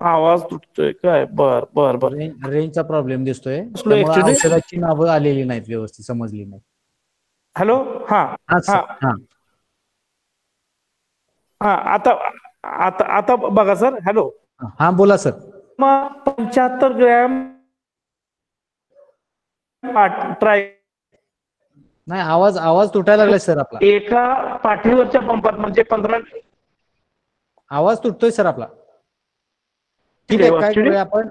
आवाज तुटतोय काय. बर बर बर. रेंजचा प्रॉब्लेम दिसतोय, त्यामुळे ऍक्च्युली. औषधाची नावं आलेली नाहीत, व्यवस्थित समजली नाही. हॅलो. हा हा हा हा आता आता आता बघा सर. हॅलो. हा बोला सर. मग 75 ग्रॅम ट्राय. नाही आवाज तुटायला लागलाय सर आपला. एका पाठीवरच्या पंपात म्हणजे 15. आवाज तुटतोय सर आपला. ठीक आहे, काय करूया आपण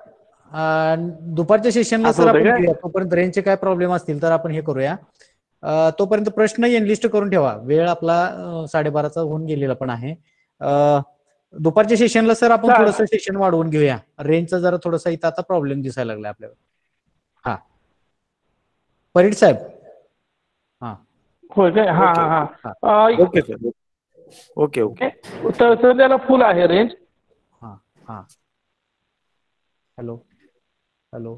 दुपारच्या सेशनला सर आपण घेऊया. तोपर्यंत रेंजचे काय प्रॉब्लेम असतील तर आपण हे करूया. तोपर्यंत प्रश्न एनलिस्ट करून ठेवा. वेळ आपला 12:30चा होऊन गेलेला पण आहे. दुपारच्या सेशनला सर आपण थोडंसं सेशन वाढवून घेऊया. रेंजचा जरा थोडासा इथं आता प्रॉब्लेम दिसायला लागला आपल्याला. हा परीड साहेब. हा होय काय. हा हा हा ओके सर. Okay okay. तर त्याला फुल आहे रेंज. हा हा हॅलो. हॅलो.